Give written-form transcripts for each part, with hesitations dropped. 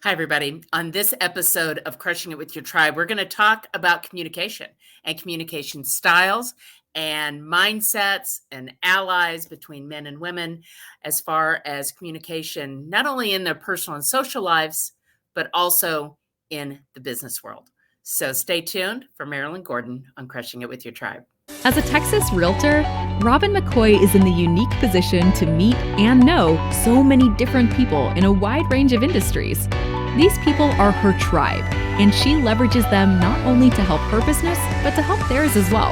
Hi, everybody. On this episode of Crushing It With Your Tribe, we're going to talk about communication and communication styles and mindsets and allies between men and women as far as communication, not only in their personal and social lives, but also in the business world. So stay tuned for Marilyn Gordon on Crushing It With Your Tribe. As a Texas realtor, Robin McCoy is in the unique position to meet and know so many different people in a wide range of industries. These people are her tribe, and she leverages them not only to help her business, but to help theirs as well.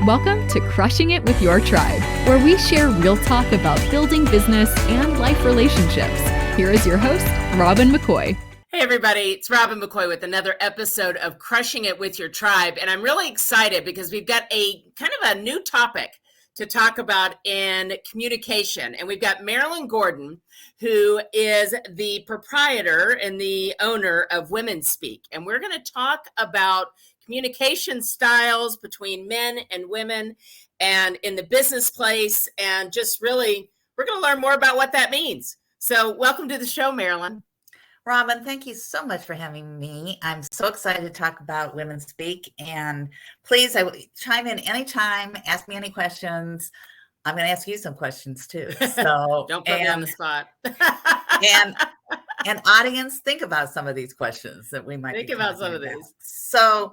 Welcome to Crushing It With Your Tribe, where we share real talk about building business and life relationships. Here is your host, Robin McCoy. Hey everybody, it's Robin McCoy with another episode of Crushing It With Your Tribe. And I'm really excited because we've got a kind of a new topic to talk about in communication. And we've got Marilyn Gordon, who is the proprietor and the owner of WomenSpeak. And we're going to talk about communication styles between men and women and in the business place. And just really, we're going to learn more about what that means. So welcome to the show, Marilyn. Robin, thank you so much for having me. I'm so excited to talk about WomenSpeak, and please, I will chime in anytime, ask me any questions. I'm going to ask you some questions too. So don't put me on the spot. and audience, think about some of these questions that we might think about some of these. So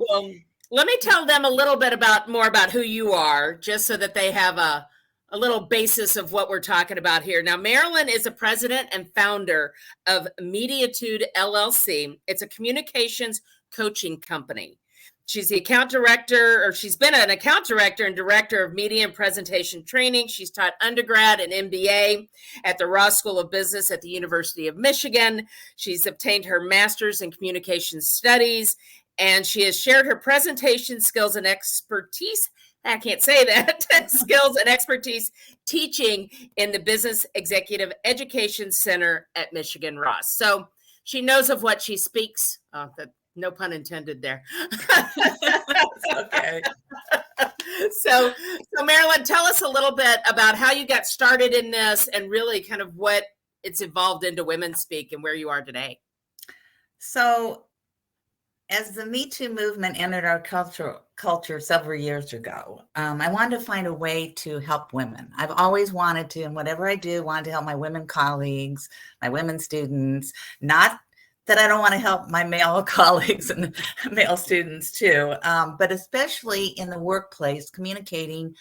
let me tell them a little bit more about who you are, just so that they have a little basis of what we're talking about here. Now, Marilyn is a president and founder of Mediatude LLC. It's a communications coaching company. She's the account director, or she's been an account director and director of media and presentation training. She's taught undergrad and MBA at the Ross School of Business at the University of Michigan. She's obtained her master's in communication studies, and she has shared her presentation skills and expertise. I can't say that, skills and expertise teaching in the Business Executive Education Center at Michigan Ross. So she knows of what she speaks. No pun intended there. Okay. So Marilyn, tell us a little bit about how you got started in this and really kind of what it's evolved into WomenSpeak and where you are today. So as the Me Too movement entered our culture several years ago, I wanted to find a way to help women. I've always wanted to, and whatever I do, wanted to help my women colleagues, my women students. Not that I don't want to help my male colleagues and male students too, but especially in the workplace, communicating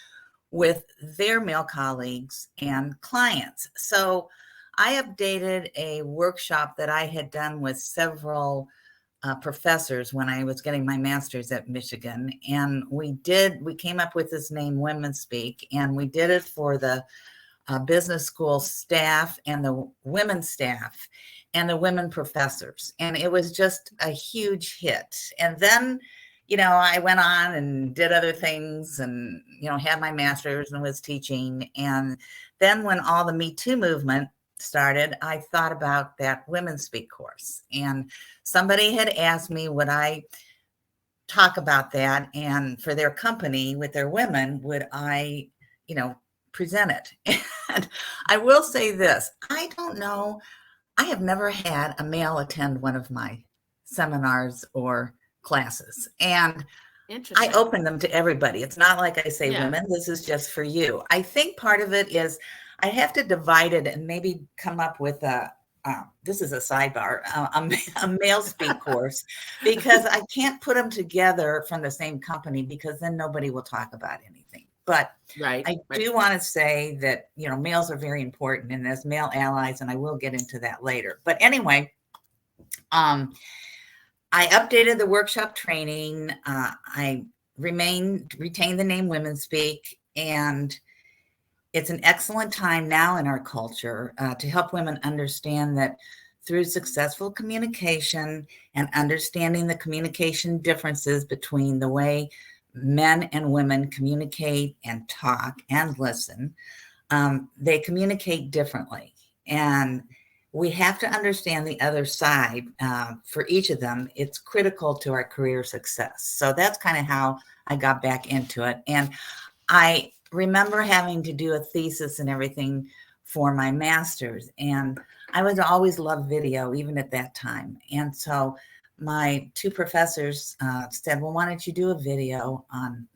with their male colleagues and clients. So I updated a workshop that I had done with several professors when I was getting my master's at Michigan. And we came up with this name WomenSpeak, and we did it for the business school staff and the women staff and the women professors. And it was just a huge hit. And then, I went on and did other things and, had my master's and was teaching. And then when all the Me Too movement started, I thought about that WomenSpeak course, and somebody had asked me, would I talk about that, and for their company with their women, would I, present it? And I will say this, I don't know, I have never had a male attend one of my seminars or classes, and I open them to everybody. It's not like I say, women, this is just for you. I think part of it is I have to divide it and maybe come up with this is a sidebar, a male speak course, because I can't put them together from the same company, because then nobody will talk about anything. But I do want to say that, males are very important and as male allies, and I will get into that later. But anyway, I updated the workshop training. I retained the name WomenSpeak, and it's an excellent time now in our culture to help women understand that through successful communication and understanding the communication differences between the way men and women communicate and talk and listen, they communicate differently. And we have to understand the other side. For each of them, it's critical to our career success. So that's kind of how I got back into it. And I remember having to do a thesis and everything for my master's. And I would always love video, even at that time. And so my two professors said, well, why don't you do a video on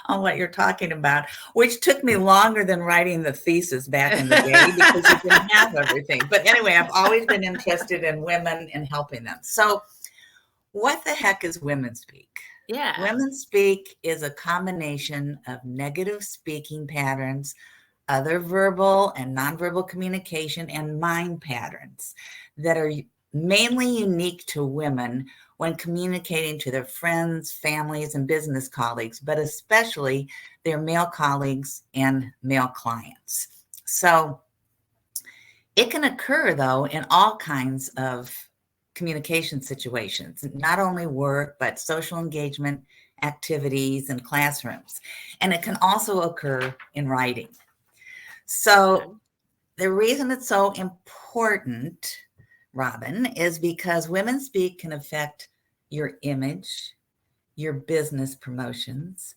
on what you're talking about, which took me longer than writing the thesis back in the day because you didn't have everything. But anyway, I've always been interested in women and helping them. So what the heck is WomenSpeak? Yeah. WomenSpeak is a combination of negative speaking patterns, other verbal and nonverbal communication, and mind patterns that are mainly unique to women when communicating to their friends, families, and business colleagues, but especially their male colleagues and male clients. So it can occur, though, in all kinds of communication situations, not only work, but social engagement activities and classrooms. And it can also occur in writing. So the reason it's so important, Robin, is because WomenSpeak can affect your image, your business promotions,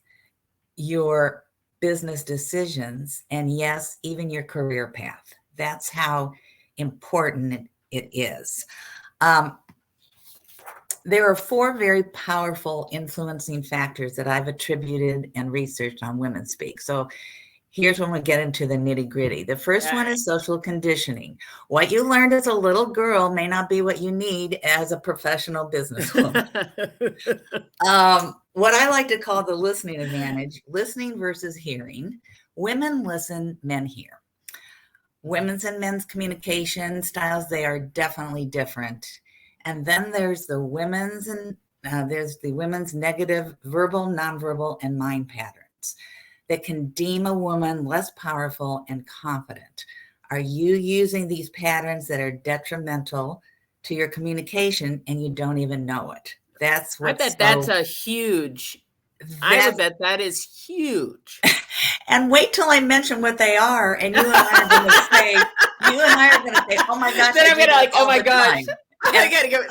your business decisions, and yes, even your career path. That's how important it is. There are 4 very powerful influencing factors that I've attributed and researched on WomenSpeak. So here's when we get into the nitty gritty. The first one is social conditioning. What you learned as a little girl may not be what you need as a professional businesswoman. What I like to call the listening advantage, listening versus hearing. Women listen, men hear. Women's and men's communication styles, they are definitely different. And then there's the women's negative verbal, nonverbal, and mind patterns that can deem a woman less powerful and confident. Are you using these patterns that are detrimental to your communication and you don't even know it? That's what I bet that's a huge. I would bet that is huge. And wait till I mention what they are, and you and I are going to say, oh my gosh. Then I'm going to like, oh my gosh. I gotta go.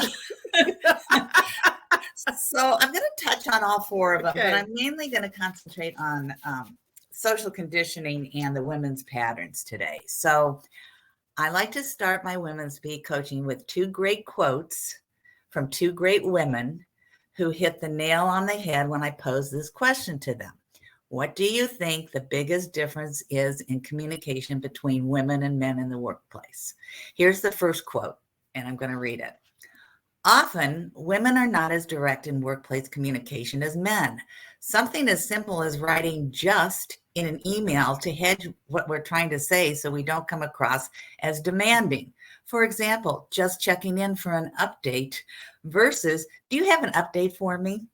So I'm going to touch on all 4 of them, but I'm mainly going to concentrate on social conditioning and the women's patterns today. So I like to start my WomenSpeak coaching with 2 great quotes from 2 great women who hit the nail on the head when I pose this question to them. What do you think the biggest difference is in communication between women and men in the workplace? Here's the first quote, and I'm going to read it. Often, women are not as direct in workplace communication as men. Something as simple as writing just in an email to hedge what we're trying to say so we don't come across as demanding. For example, just checking in for an update versus, do you have an update for me?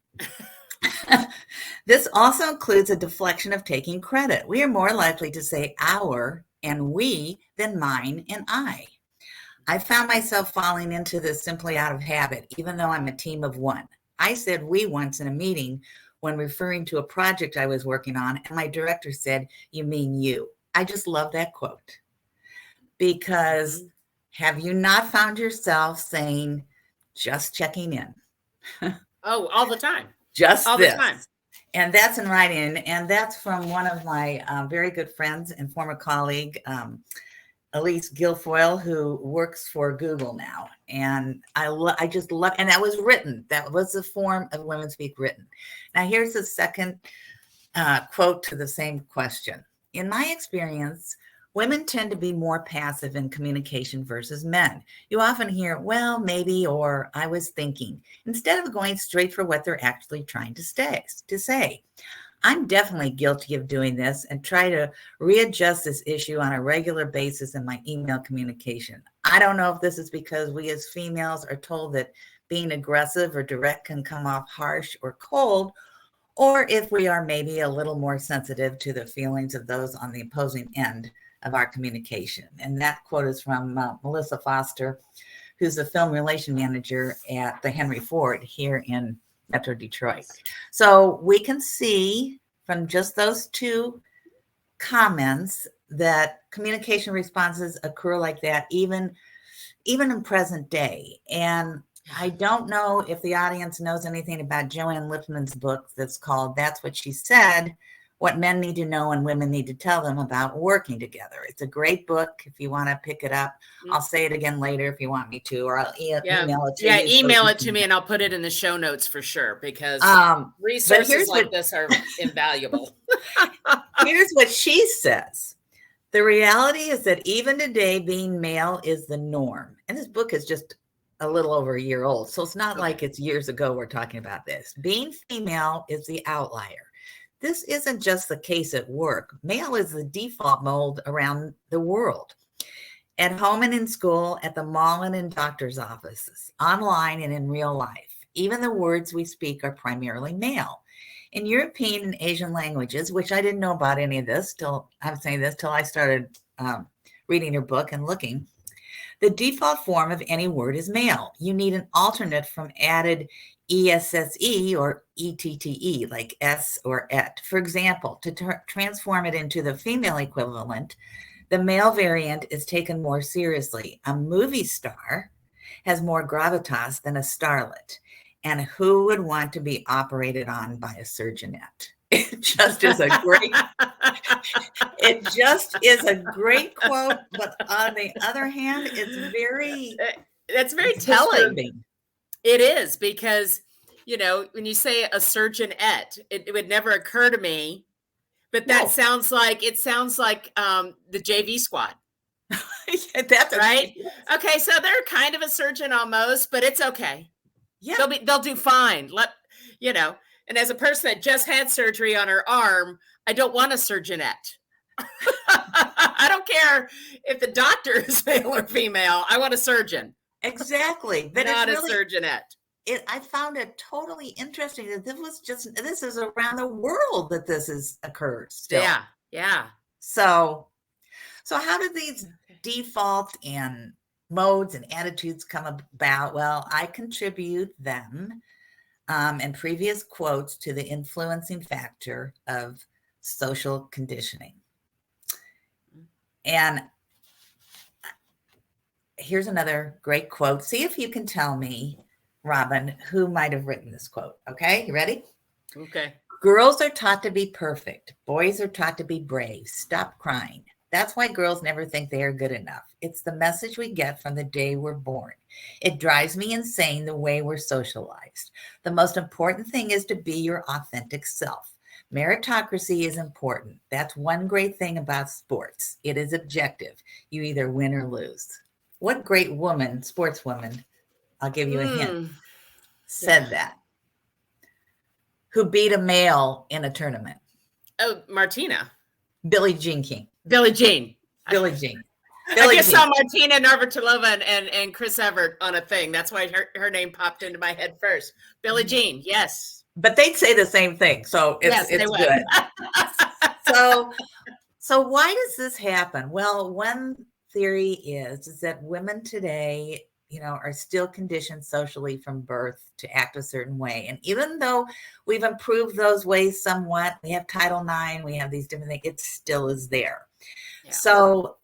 This also includes a deflection of taking credit. We are more likely to say our and we than mine and I. I found myself falling into this simply out of habit, even though I'm a team of 1. I said we once in a meeting when referring to a project I was working on, and my director said, you mean you. I just love that quote. Because have you not found yourself saying, just checking in? Oh, all the time. Just all this. The time. And that's in writing. And that's from one of my very good friends and former colleague, Elise Guilfoyle, who works for Google now. And I just love, and that was written. That was the form of WomenSpeak written. Now here's the second quote to the same question. In my experience, women tend to be more passive in communication versus men. You often hear, well, maybe, or I was thinking, instead of going straight for what they're actually trying to say. I'm definitely guilty of doing this and try to readjust this issue on a regular basis in my email communication. I don't know if this is because we as females are told that being aggressive or direct can come off harsh or cold, or if we are maybe a little more sensitive to the feelings of those on the opposing end of our communication. And that quote is from Melissa Foster, who's the film relation manager at the Henry Ford here in Metro Detroit. So we can see from just those 2 comments that communication responses occur like that, even in present day. And I don't know if the audience knows anything about Joanne Lippman's book that's called That's What She Said, what men need to know and women need to tell them about working together. It's a great book if you want to pick it up. I'll say it again later if you want me to, or I'll email it to you. Yeah, email it to me and I'll put it in the show notes for sure, because resources like this are invaluable. Here's what she says. The reality is that even today, being male is the norm. And this book is just a little over a year old. So it's not like it's years ago we're talking about this. Being female is the outlier. This isn't just the case at work. Male is the default mode around the world. At home and in school, at the mall and in doctor's offices, online and in real life. Even the words we speak are primarily male. In European and Asian languages, which I didn't know about any of this till I started reading her book and looking, the default form of any word is male. You need an alternate from added ESSE or ETTE, like S or et. For example, to transform it into the female equivalent, the male variant is taken more seriously. A movie star has more gravitas than a starlet. And who would want to be operated on by a surgeonette? It just is a great quote. But on the other hand, it's very telling. Disturbing. It is, because, when you say a surgeonette, it would never occur to me, but that sounds like the JV squad. That's right. Okay. So they're kind of a surgeon almost, but it's okay. Yeah. They'll do fine. And as a person that just had surgery on her arm, I don't want a surgeonette. I don't care if the doctor is male or female. I want a surgeon. Exactly. But not a surgeonette. I found it totally interesting that this is around the world that this has occurred still. Yeah. Yeah. So how did these defaults and modes and attitudes come about? Well, I contribute them and previous quotes to the influencing factor of social conditioning. And here's another great quote. See if you can tell me, Robin, who might have written this quote. Okay, you ready? Okay. Girls are taught to be perfect. Boys are taught to be brave. Stop crying. That's why girls never think they are good enough. It's the message we get from the day we're born. It drives me insane the way we're socialized. The most important thing is to be your authentic self. Meritocracy is important. That's one great thing about sports. It is objective. You either win or lose. What great woman, sportswoman, I'll give you a hint, said that? Who beat a male in a tournament? Oh, Martina. Billie Jean King. Billie Jean. Billie Jean. I just saw Martina Navratilova and Chris Evert on a thing. That's why her name popped into my head first. Billie Jean, yes. But they'd say the same thing, so it's good. So why does this happen? Well, one theory is that women today, are still conditioned socially from birth to act a certain way. And even though we've improved those ways somewhat, we have Title IX, we have these different things, it still is there. Yeah. So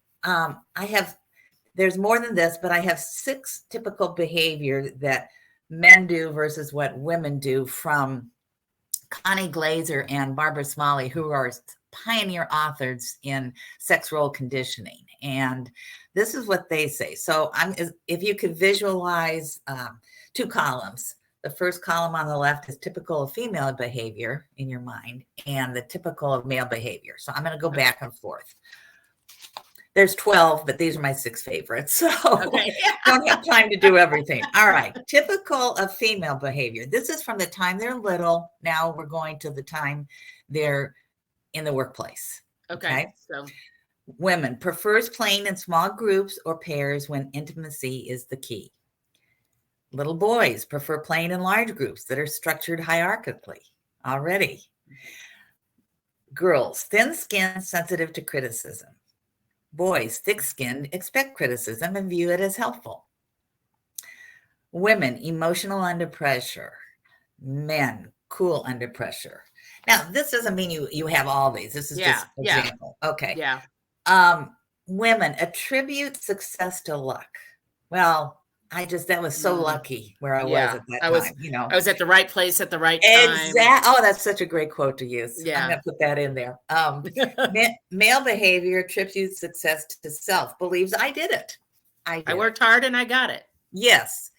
there's more than this, but I have 6 typical behavior that men do versus what women do from Connie Glaser and Barbara Smalley, who are pioneer authors in sex role conditioning. And this is what they say. So if you could visualize 2 columns, the first column on the left is typical of female behavior in your mind and the typical of male behavior. So I'm going to go back and forth. There's 12, but these are my 6 favorites. So don't have time to do everything. All right. Typical of female behavior. This is from the time they're little. Now we're going to the time they're in the workplace. Okay. So women prefers playing in small groups or pairs when intimacy is the key. Little boys prefer playing in large groups that are structured hierarchically already. Girls, thin-skinned, sensitive to criticism. Boys, thick-skinned, expect criticism and view it as helpful. Women, emotional under pressure. Men, cool under pressure. Now, this doesn't mean you have all these. This is just an example. Okay. Yeah. Women, attribute success to luck. Well, that was so lucky where I was Yeah, at that I time, you know. was at the right place at the right time. Oh, that's such a great quote to use. I'm Yeah. going to put that in there. Male behavior attributes success to self, believes I did it. I worked hard and I got it. Yes.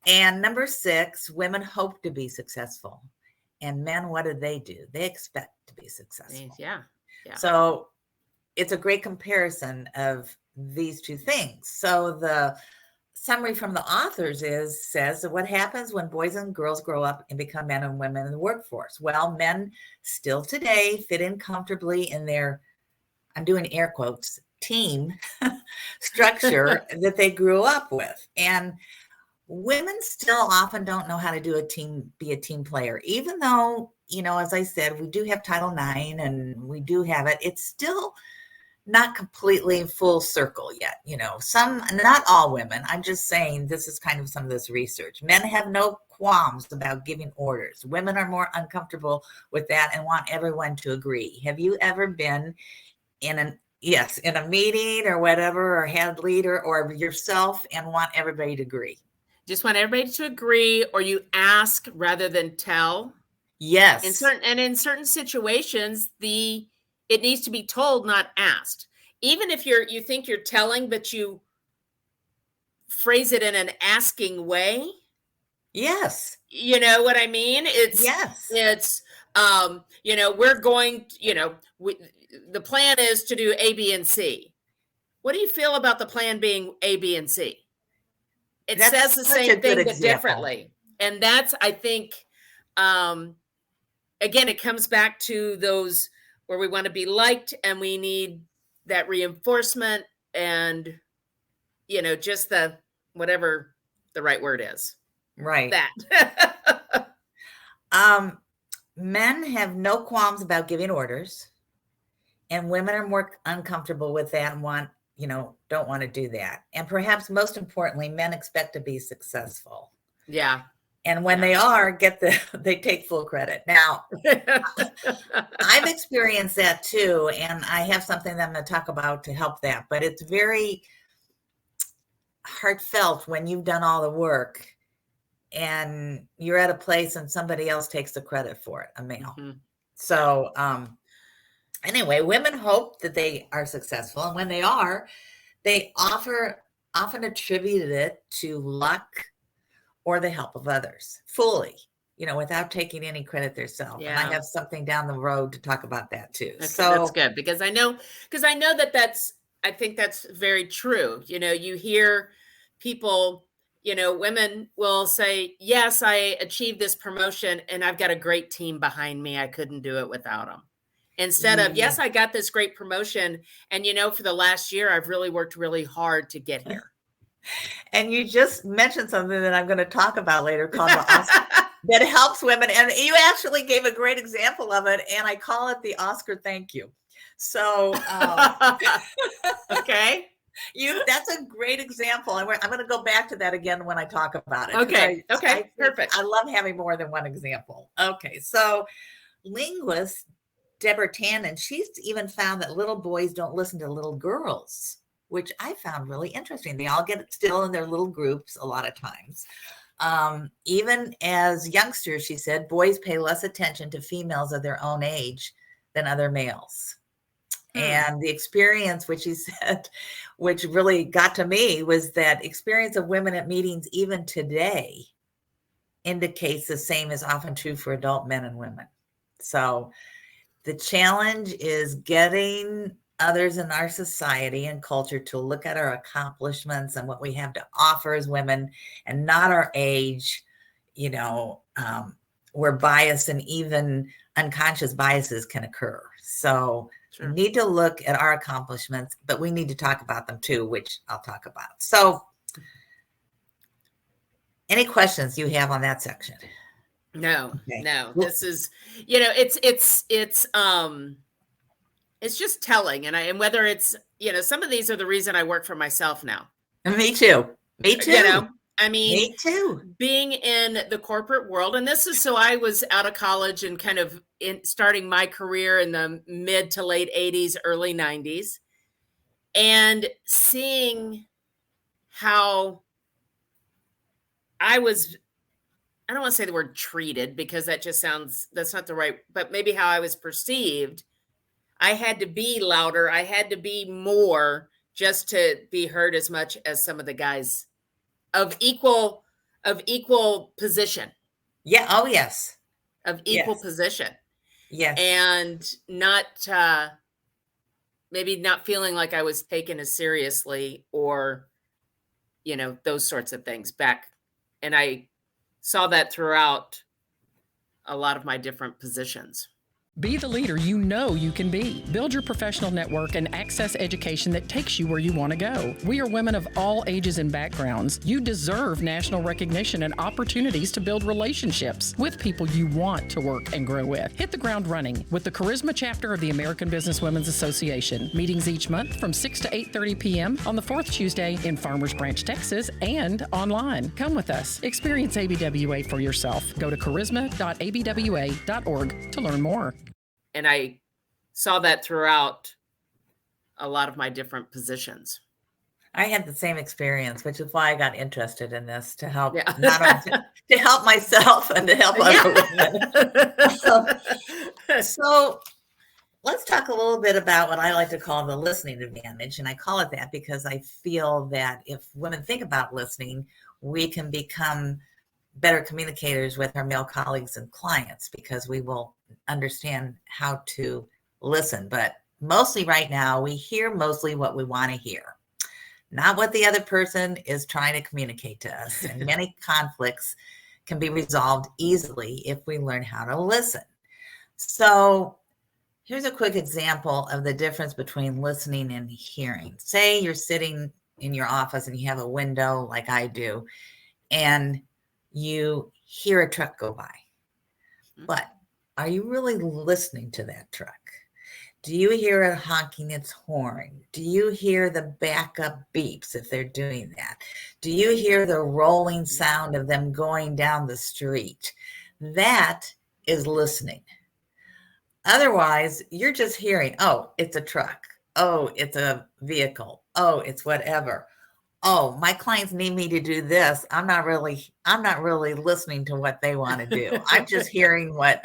And number 6, women hope to be successful. And men, what do? They expect to be successful. Yeah. So it's a great comparison of these two things. So the summary from the authors says that what happens when boys and girls grow up and become men and women in the workforce? Well, men still today fit in comfortably in their, I'm doing air quotes, team structure that they grew up with. And women still often don't know how to be a team player, even though, you know, as I said, we do have Title IX and we do have it. It's still not completely full circle yet. You know, not all women. I'm just saying this is kind of some of this research. Men have no qualms about giving orders. Women are more uncomfortable with that and want everyone to agree. Have you ever been in a meeting or whatever, or had leader or yourself and want everybody to agree? Just want everybody to agree, or you ask rather than tell. Yes. In certain situations, it needs to be told, not asked. Even if you think you're telling, but you phrase it in an asking way. Yes. You know what I mean? It's you know, we're going, you know, the plan is to do A, B, and C. What do you feel about the plan being A, B, and C? It says the same thing, but differently. And that's, I think, again, it comes back to those where we want to be liked and we need that reinforcement and, you know, just the, whatever the right word is. Right. That. Men have no qualms about giving orders, and women are more uncomfortable with that and don't want to do that. And perhaps most importantly, men expect to be successful. Yeah. And when they are, they take full credit. Now, I've experienced that too, and I have something that I'm going to talk about to help that. But it's very heartfelt when you've done all the work and you're at a place and somebody else takes the credit for it, a male. Mm-hmm. So anyway, women hope that they are successful. And when they are, they often attributed it to luck or the help of others fully, you know, without taking any credit themselves. Yeah. And I have something down the road to talk about that too. Okay, so that's good because I know I think that's very true. You know, you hear people, you know, women will say, yes, I achieved this promotion and I've got a great team behind me. I couldn't do it without them. Instead of, yes, I got this great promotion. And, you know, for the last year, I've really worked really hard to get here. And you just mentioned something that I'm going to talk about later called the Oscar that helps women. And you actually gave a great example of it. And I call it the Oscar thank you. So, okay. That's a great example. And I'm going to go back to that again when I talk about it. Okay. Perfect. I love having more than one example. Okay. So linguist Deborah Tannen, she's even found that little boys don't listen to little girls, which I found really interesting. They all get still in their little groups a lot of times. Even as youngsters, she said, boys pay less attention to females of their own age than other males. And the experience, which she said, which really got to me, was that experience of women at meetings even today indicates the same is often true for adult men and women. So the challenge is getting others in our society and culture to look at our accomplishments and what we have to offer as women and not our age, you know, where bias and even unconscious biases can occur. So we need to look at our accomplishments, but we need to talk about them too, which I'll talk about. So any questions you have on that section? No, okay. No, this is, you know, it's just telling. And whether it's, you know, some of these are the reason I work for myself now. Me too. You know, I mean, me too. Being in the corporate world, and this is so I was out of college and kind of starting my career in the mid to late 80s, early 90s, and seeing how I was, I don't want to say the word treated because that just sounds, that's not the right, but maybe how I was perceived. I had to be louder. I had to be more just to be heard as much as some of the guys of equal position, Yeah. Oh, yes. of equal Yes. position. Yes. And not maybe not feeling like I was taken as seriously or, you know, those sorts of things back. And I saw that throughout a lot of my different positions. Be the leader you know you can be. Build your professional network and access education that takes you where you want to go. We are women of all ages and backgrounds. You deserve national recognition and opportunities to build relationships with people you want to work and grow with. Hit the ground running with the Charisma chapter of the American Business Women's Association. Meetings each month from 6 to 8:30 p.m. on the fourth Tuesday in Farmers Branch, Texas, and online. Come with us. Experience ABWA for yourself. Go to charisma.abwa.org to learn more. And I saw that throughout a lot of my different positions. I had the same experience, which is why I got interested in this to help, Yeah. not only to help myself and to help other women. So let's talk a little bit about what I like to call the listening advantage. And I call it that because I feel that if women think about listening, we can become better communicators with our male colleagues and clients because we will understand how to listen. But mostly right now, we hear mostly what we want to hear, not what the other person is trying to communicate to us. And many conflicts can be resolved easily if we learn how to listen. So here's a quick example of the difference between listening and hearing. Say you're sitting in your office and you have a window like I do, and you hear a truck go by. But are you really listening to that truck? Do you hear it honking its horn? Do you hear the backup beeps if they're doing that? Do you hear the rolling sound of them going down the street? That is listening. Otherwise, you're just hearing, oh, it's a truck. Oh, it's a vehicle. Oh, it's whatever. Oh, my clients need me to do this. I'm not really listening to what they want to do. I'm just hearing what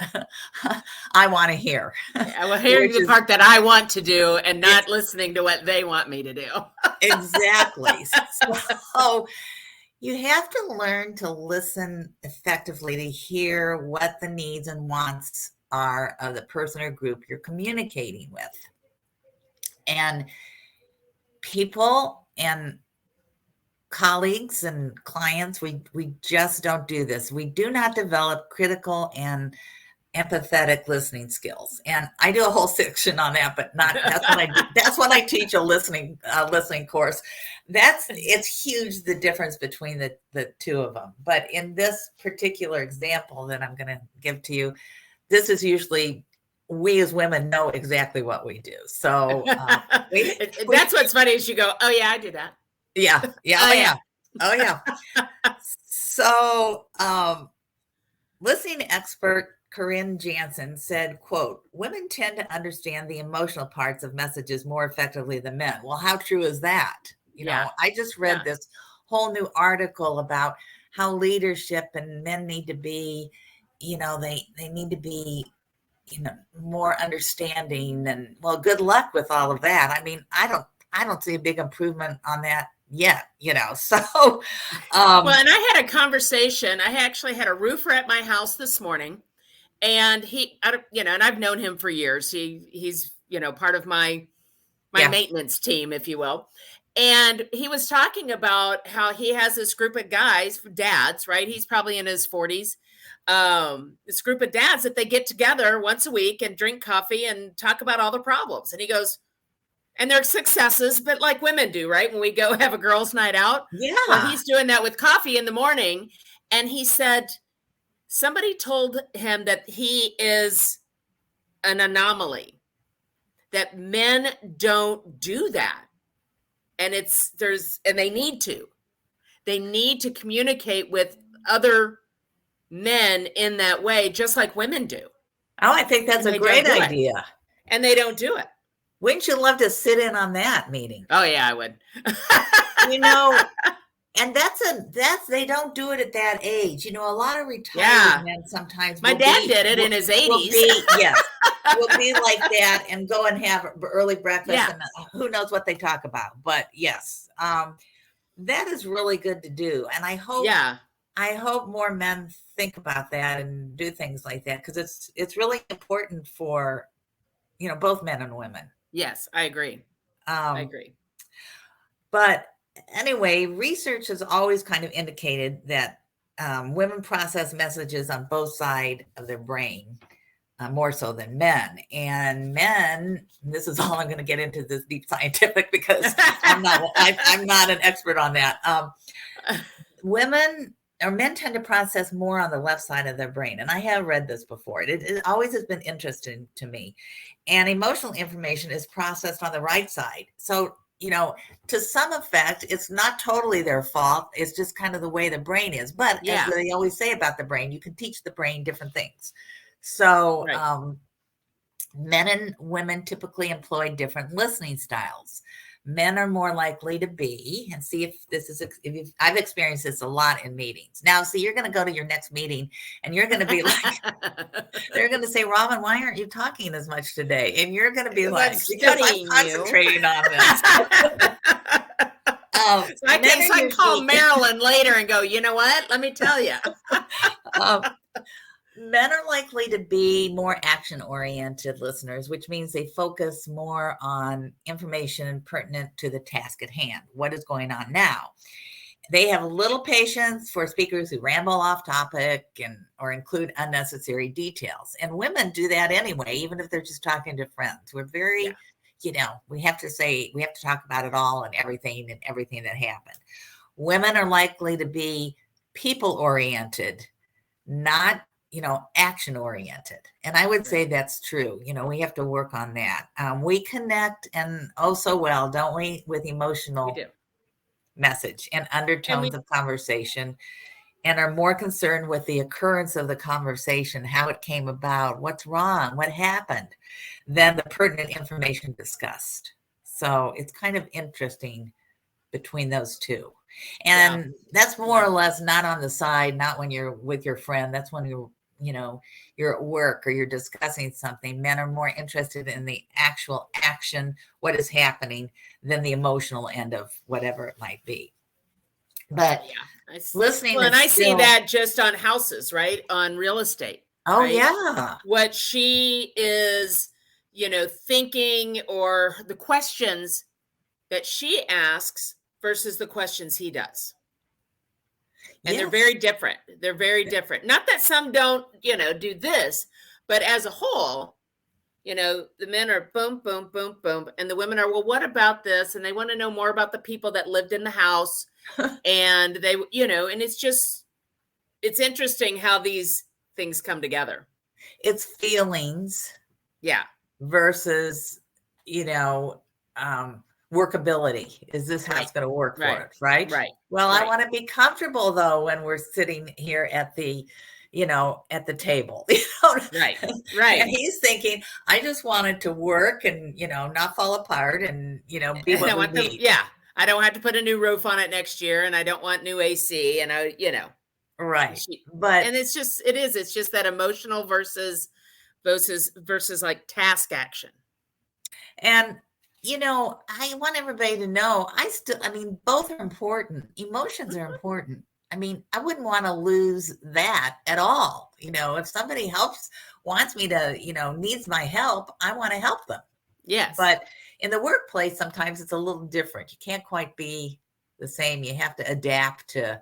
I want to hear. I will hear the part that I want to do and not listening to what they want me to do. Exactly. So you have to learn to listen effectively to hear what the needs and wants are of the person or group you're communicating with. And people and colleagues and clients, we just don't do this. We do not develop critical and empathetic listening skills. And I do a whole section on that, but not that's what I do. That's what I teach a listening course. It's huge, the difference between the two of them. But in this particular example that I'm going to give to you, this is usually we as women know exactly what we do. So that's what's funny is you go, oh yeah, I do that. Yeah. Oh yeah. So listening expert Corinne Jansen said, quote, women tend to understand the emotional parts of messages more effectively than men. Well, how true is that? You know, I just read this whole new article about how leadership and men need to be, you know, they need to be, you know, more understanding, and well, good luck with all of that. I mean, I don't see a big improvement on that yet, you know. So well, and I had a conversation. I actually had a roofer at my house this morning, and and I've known him for years. He's part of my maintenance team, if you will. And he was talking about how he has this group of guys, dads, right? He's probably in his 40s. This group of dads that they get together once a week and drink coffee and talk about all the problems. And he goes, and their successes, but like women do, right? When we go have a girls' night out. Yeah. Well, he's doing that with coffee in the morning. And he said, somebody told him that he is an anomaly, that men don't do that. And they need to communicate with other men in that way, just like women do. Oh, I think that's a great idea. And they don't do it. Wouldn't you love to sit in on that meeting? Oh yeah, I would. You know, And they don't do it at that age. You know, a lot of retired Yeah. men sometimes My dad did it in his 80s. Yes, will be like that and go and have early breakfast, Yeah. and who knows what they talk about. But yes, that is really good to do. And I hope more men think about that and do things like that, because it's really important for, you know, both men and women. Yes, I agree. I agree. But anyway, research has always kind of indicated that women process messages on both sides of their brain more so than men. And men, this is all I'm going to get into this deep scientific, because I'm not an expert on that. Women or men tend to process more on the left side of their brain. And I have read this before. It always has been interesting to me. And emotional information is processed on the right side. So, you know, to some effect, it's not totally their fault. It's just kind of the way the brain is. But Yeah. as they always say about the brain, you can teach the brain different things. So Right. Men and women typically employ different listening styles. Men are more likely to be, and see if this is, I've experienced this a lot in meetings. Now, see, you're going to go to your next meeting and you're going to be like, they're going to say, Robin, why aren't you talking as much today? And you're going to be like, because I'm concentrating on this. So I can call Marilyn later and go, you know what? Let me tell you. Men are likely to be more action-oriented listeners, which means they focus more on information pertinent to the task at hand. What is going on now? They have little patience for speakers who ramble off topic or include unnecessary details. And women do that anyway, even if they're just talking to friends. We're very, you know, we have to talk about it all and everything that happened. Women are likely to be people-oriented, not, you know, action-oriented. And I would say that's true. You know, we have to work on that. We connect, and oh so well, don't we, with emotional message and undertones of conversation, and are more concerned with the occurrence of the conversation, how it came about, what's wrong, what happened, than the pertinent information discussed. So it's kind of interesting between those two. And that's more or less not on the side, not when you're with your friend. That's when you're at work or you're discussing something. Men are more interested in the actual action, what is happening, than the emotional end of whatever it might be. But listening, and I see that just on houses, right? On real estate. Oh, right? yeah. What she is, you know, thinking, or the questions that she asks versus the questions he does. And they're very different. They're very different. Not that some don't, you know, do this, but as a whole, you know, the men are boom, boom, boom, boom. And the women are, well, what about this? And they want to know more about the people that lived in the house. And they, you know, and it's interesting how these things come together. It's feelings. Yeah. Versus, you know, workability. Is this how it's going to work for us? Right. Right. Well, I want to be comfortable though, when we're sitting here at the, you know, at the table, you know? Right. Right. And he's thinking, I just wanted to work and, you know, not fall apart and, you know, be what we need. I don't have to put a new roof on it next year, and I don't want new AC, and I, you know. Right. But it's just that emotional versus like task action. And, you know, I want everybody to know, both are important. Emotions are important. I mean, I wouldn't want to lose that at all. You know, if somebody wants me to, you know, needs my help, I want to help them. Yes. But in the workplace, sometimes it's a little different. You can't quite be the same. You have to adapt to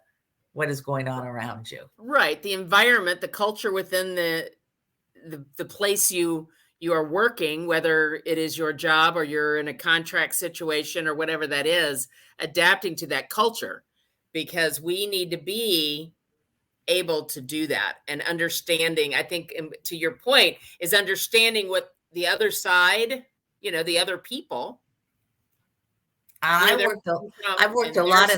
what is going on around you. Right. The environment, the culture within the place you are working, whether it is your job or you're in a contract situation or whatever that is, adapting to that culture, because we need to be able to do that. And understanding, I think, to your point, is understanding what the other side, you know, the other people. I've worked a lot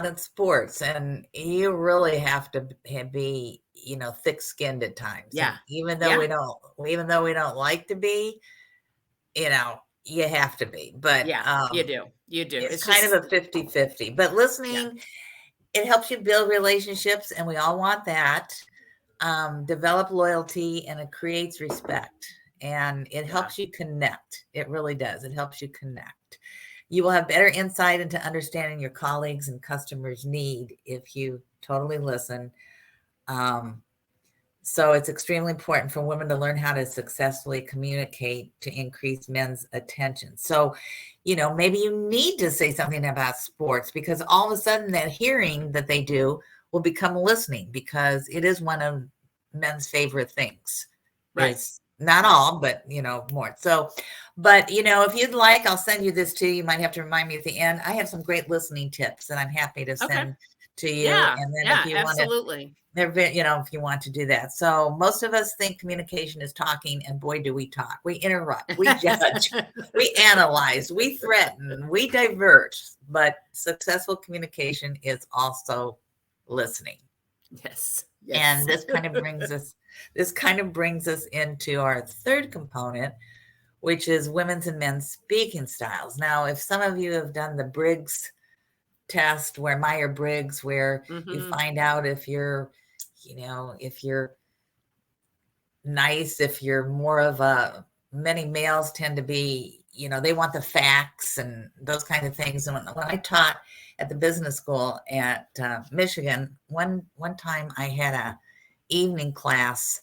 in sports, and you really have to be, you know, thick-skinned at times. Yeah. And even though we don't like to be, you know, you have to be, but Yeah, you do. You do. it's It's kind just, of a 50-50. But listening, it helps you build relationships, and we all want that. Develop loyalty, and it creates respect, and it helps you connect. It really does. It helps you connect. You will have better insight into understanding your colleagues and customers' need if you totally listen. So it's extremely important for women to learn how to successfully communicate to increase men's attention. So, maybe you need to say something about sports, because all of a sudden that hearing that they do will become listening, because it is one of men's favorite things. Right. Is not all, but more. So, but if you'd like, I'll send you this too. You might have to remind me at the end. I have some great listening tips that I'm happy to send to you. Yeah. And then Yeah, if you want to, absolutely. if you want to do that. So most of us think communication is talking, and boy, do we talk. We interrupt, we judge, we analyze, we threaten, we divert. But successful communication is also listening. Yes. And this kind of brings us into our third component, which is women's and men's speaking styles. Now, if some of you have done the Briggs test, where Myers-Briggs, where you find out if you're nice, if you're more of a, many males tend to be, they want the facts and those kind of things. And when I taught at the business school at Michigan, one time I had a evening class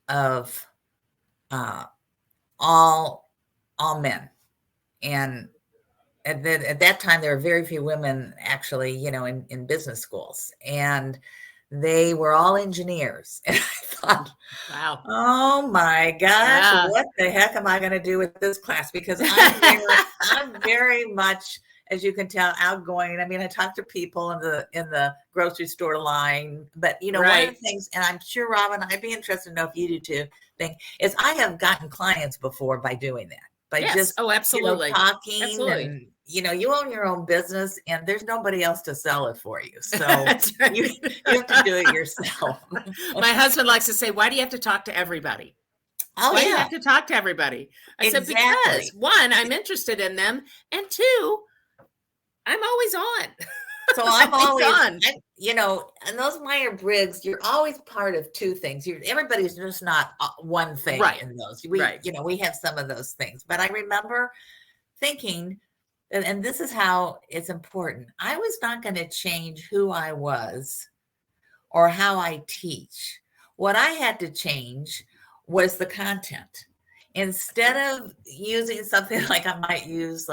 of all men, and at that time there were very few women actually, in business schools, and they were all engineers. And I thought, wow, oh my gosh, what the heck am I going to do with this class? Because I'm very much, as you can tell, outgoing. I mean, I talk to people in the grocery store line, but one of the things, and I'm sure, Robin, I'd be interested to know if you do too, is I have gotten clients before by doing that. By just absolutely, talking, absolutely. And you own your own business, and there's nobody else to sell it for you. So right. you have to do it yourself. My husband likes to say, "Why do you have to talk to everybody? Why do you have to talk to everybody?" I said, "Because one, I'm interested in them, and two, I'm always on." So I'm always on. And those Myers-Briggs, you're always part of two things. Everybody's just not one thing in those. We have some of those things. But I remember thinking, and this is how it's important, I was not going to change who I was or how I teach. What I had to change was the content. Instead of using something like I might use,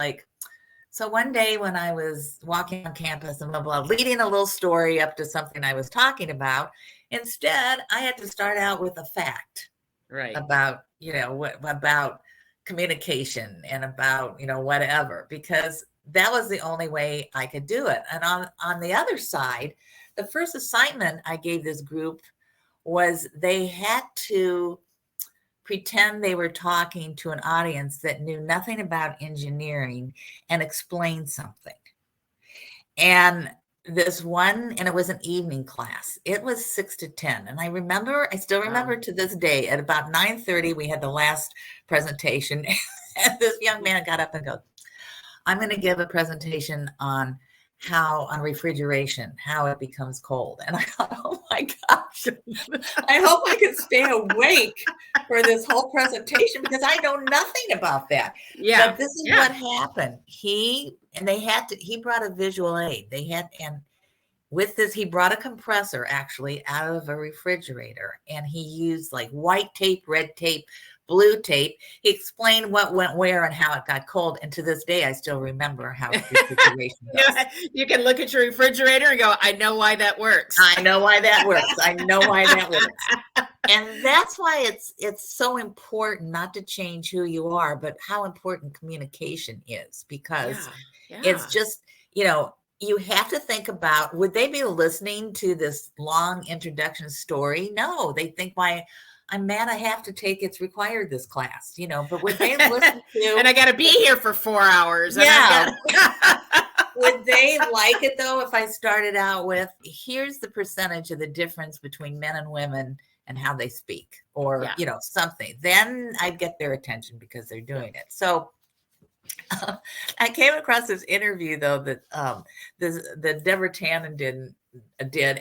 so one day when I was walking on campus and leading a little story up to something I was talking about, instead I had to start out with a fact about, about communication and about, whatever, because that was the only way I could do it. And on the other side, the first assignment I gave this group was they had to pretend they were talking to an audience that knew nothing about engineering and explain something. And it was an evening class. It was 6 to 10. And I still remember to this day, at about 9:30, we had the last presentation. And this young man got up and goes, "I'm going to give a presentation on refrigeration, how it becomes cold." And I thought, oh my gosh, I hope I can stay awake for this whole presentation, because I know nothing about that. Yeah. But this is what happened. He brought a visual aid. And with this, he brought a compressor actually out of a refrigerator, and he used white tape, red tape, blue tape. He explained what went where and how it got cold. And to this day, I still remember how refrigeration goes. You can look at your refrigerator and go, "I know why that works. I know why that works. I know why that works." And that's why it's so important not to change who you are, but how important communication is, because it's just, you have to think about, would they be listening to this long introduction story? No, they think, why, I'm mad I have to take, it's required, this class, but would they listen to, and I got to be here for 4 hours. Yeah. Would they like it though, if I started out with, here's the percentage of the difference between men and women and how they speak, or, something, then I'd get their attention because they're doing it. So I came across this interview though that that Deborah Tannen did,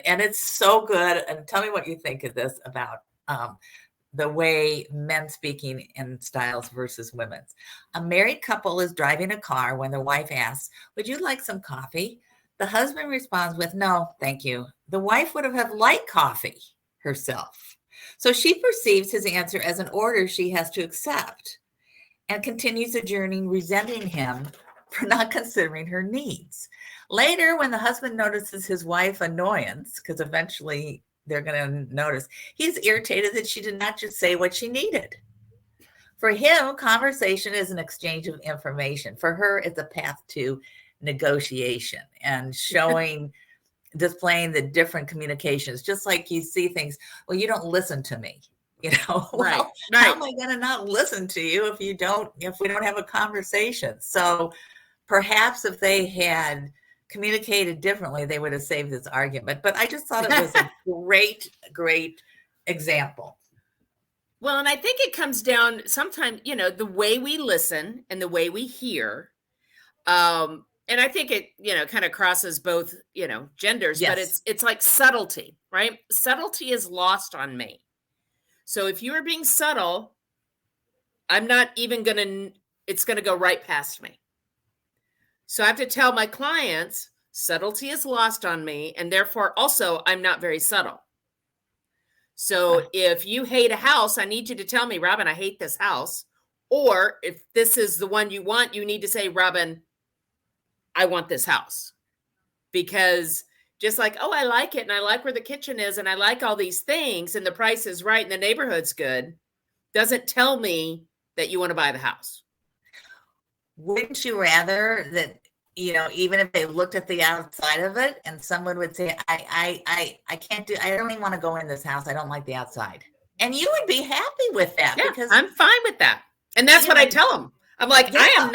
and it's so good. And tell me what you think of this about the way men speaking in styles versus women's. A married couple is driving a car when the wife asks, "Would you like some coffee?" The husband responds with, "No, thank you." The wife would have liked coffee herself. So she perceives his answer as an order she has to accept and continues the journey resenting him for not considering her needs. Later, when the husband notices his wife's annoyance, because eventually they're going to notice, he's irritated that she did not just say what she needed. For him, conversation is an exchange of information. For her, it's a path to negotiation and displaying the different communications, just like you see things. Well, you don't listen to me. Right. How am I going to not listen to you if we don't have a conversation? So perhaps if they had communicated differently, they would have saved this argument. But I just thought it was a great example. Well, and I think it comes down sometimes, the way we listen and the way we hear. And I think it, kind of crosses both, genders, Yes. but it's like subtlety, right? Subtlety is lost on me. So if you are being subtle, I'm not even it's going to go right past me. So I have to tell my clients, subtlety is lost on me. And therefore also I'm not very subtle. So if you hate a house, I need you to tell me, "Robin, I hate this house." Or if this is the one you want, you need to say, "Robin, I want this house." Because just like, "Oh, I like it. And I like where the kitchen is. And I like all these things. And the price is right. And the neighborhood's good," doesn't tell me that you want to buy the house. Wouldn't you rather that, even if they looked at the outside of it and someone would say, I can't I don't even want to go in this house. I don't like the outside. And you would be happy with that. Yeah, because I'm fine with that. And that's what I tell them. I'm like, Yeah.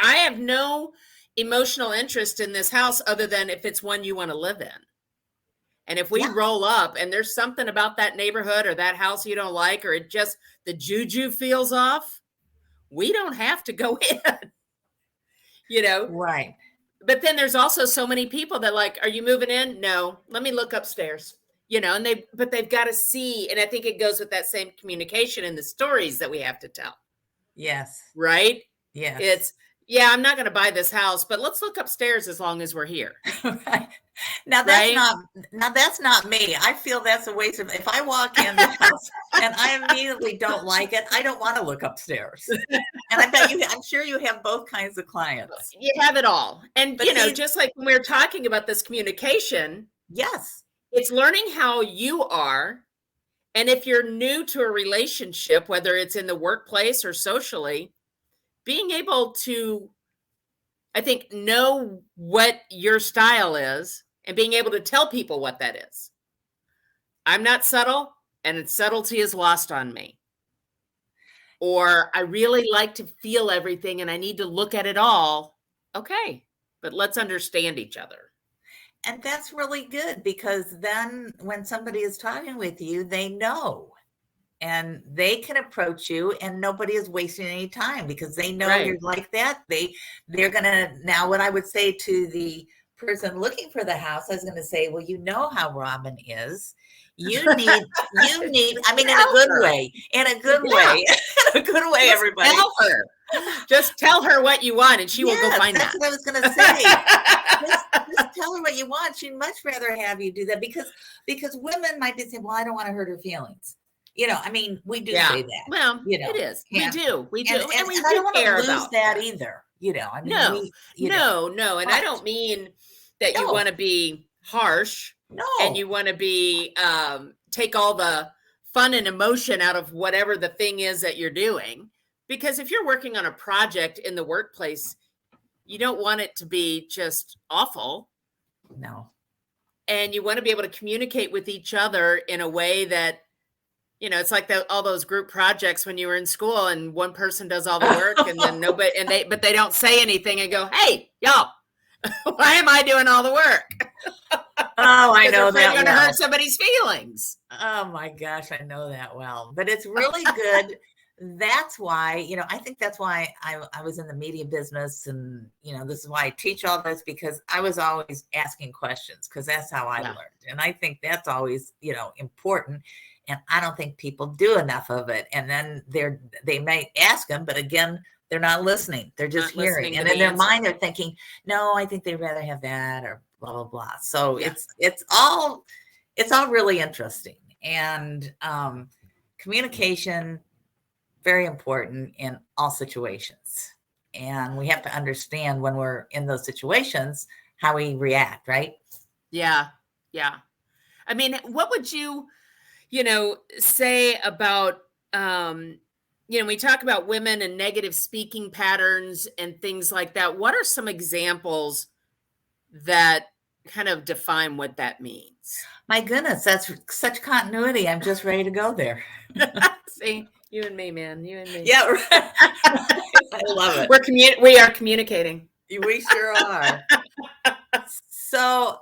I have no emotional interest in this house other than if it's one you want to live in. And if we roll up and there's something about that neighborhood or that house you don't like, or it just, the juju feels off, we don't have to go in, Right. But then there's also so many people that like, "Are you moving in?" "No, let me look upstairs," and they've got to see. And I think it goes with that same communication in the stories that we have to tell. Yes. Right. Yes. It's, I'm not going to buy this house, but let's look upstairs as long as we're here. Right. Now that's not me. I feel that's a waste of, if I walk in the house and I immediately don't like it, I don't want to look upstairs. And I'm sure you have both kinds of clients. You have it all. And, But just like when we were talking about this communication, Yes. it's learning how you are. And if you're new to a relationship, whether it's in the workplace or socially, being able to, I think, know what your style is and being able to tell people what that is. I'm not subtle, and subtlety is lost on me. Or I really like to feel everything and I need to look at it all. Okay, but let's understand each other. And that's really good, because then when somebody is talking with you, they know. And they can approach you and nobody is wasting any time, because they know you're like that. They're going to, now what I would say to the person looking for the house, I was going to say, well, you know how Robin is. You need, I mean, in a good way, in a good way, everybody. Tell her. Just tell her what you want and she will go find that's that. What I was going to say. just tell her what you want. She'd much rather have you do that, because women might be saying, well, I don't want to hurt her feelings. I mean, we do say that. Well, it is. Yeah. We do. And we I don't want to care lose about that either. I mean, no. And I don't mean that you want to be harsh. No. And you want to be, take all the fun and emotion out of whatever the thing is that you're doing. Because if you're working on a project in the workplace, you don't want it to be just awful. No. And you want to be able to communicate with each other in a way that, it's like all those group projects when you were in school and one person does all the work and then nobody, but they don't say anything and go, "Hey, y'all, why am I doing all the work?" Oh, I know that. You're going to hurt somebody's feelings. Oh my gosh, I know that well. But it's really good that's why, I think that's why I was in the media business. And, this is why I teach all this, because I was always asking questions, because that's how I learned. And I think that's always, important. And I don't think people do enough of it. And then they may ask them, but again, they're not listening. They're just hearing. And in their mind, they're thinking, no, I think they'd rather have that, or blah, blah, blah. So it's all really interesting. And communication, very important in all situations. And we have to understand when we're in those situations, how we react, right? Yeah. Yeah. I mean, what would you say about, we talk about women and negative speaking patterns and things like that. What are some examples that kind of define what that means? My goodness, that's such continuity. I'm just ready to go there. See, you and me, man. You and me. Yeah, right. I love it. We are communicating. We sure are. So,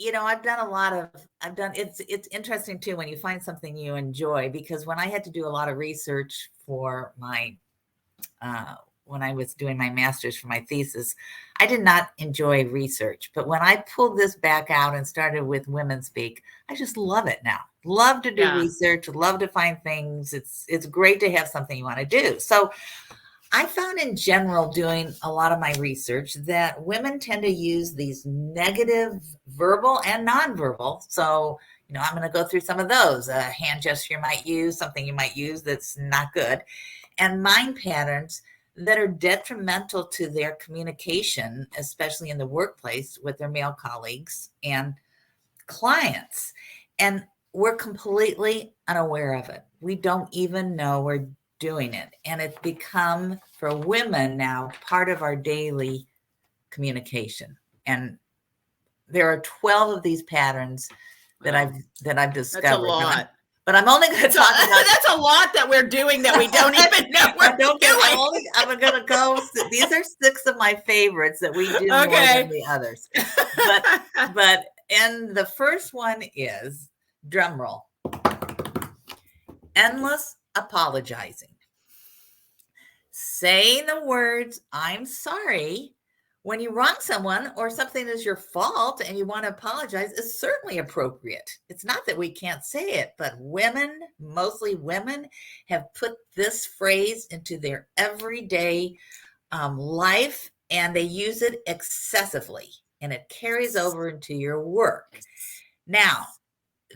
it's interesting too, when you find something you enjoy, because when I had to do a lot of research for my, when I was doing my master's for my thesis, I did not enjoy research. But when I pulled this back out and started with WomenSpeak, I just love it now. Love to do research, love to find things. It's great to have something you want to do. So I found in general, doing a lot of my research, that women tend to use these negative verbal and nonverbal. So, I'm going to go through some of those. A hand gesture you might use, something you might use that's not good, and mind patterns that are detrimental to their communication, especially in the workplace with their male colleagues and clients. And we're completely unaware of it. We don't even know we're doing it. And it's become, for women now, part of our daily communication. And there are 12 of these patterns that I've discovered. That's a lot. But I'm only going to talk about. That's a lot that we're doing that we don't even know we're doing. I'm going to go. These are 6 of my favorites that we do more than the others. But and the first one is, drum roll, endless apologizing. Saying the words, "I'm sorry," when you wrong someone or something is your fault and you want to apologize, is certainly appropriate. It's not that we can't say it, but women, mostly women, have put this phrase into their everyday life, and they use it excessively, and it carries over into your work. Now,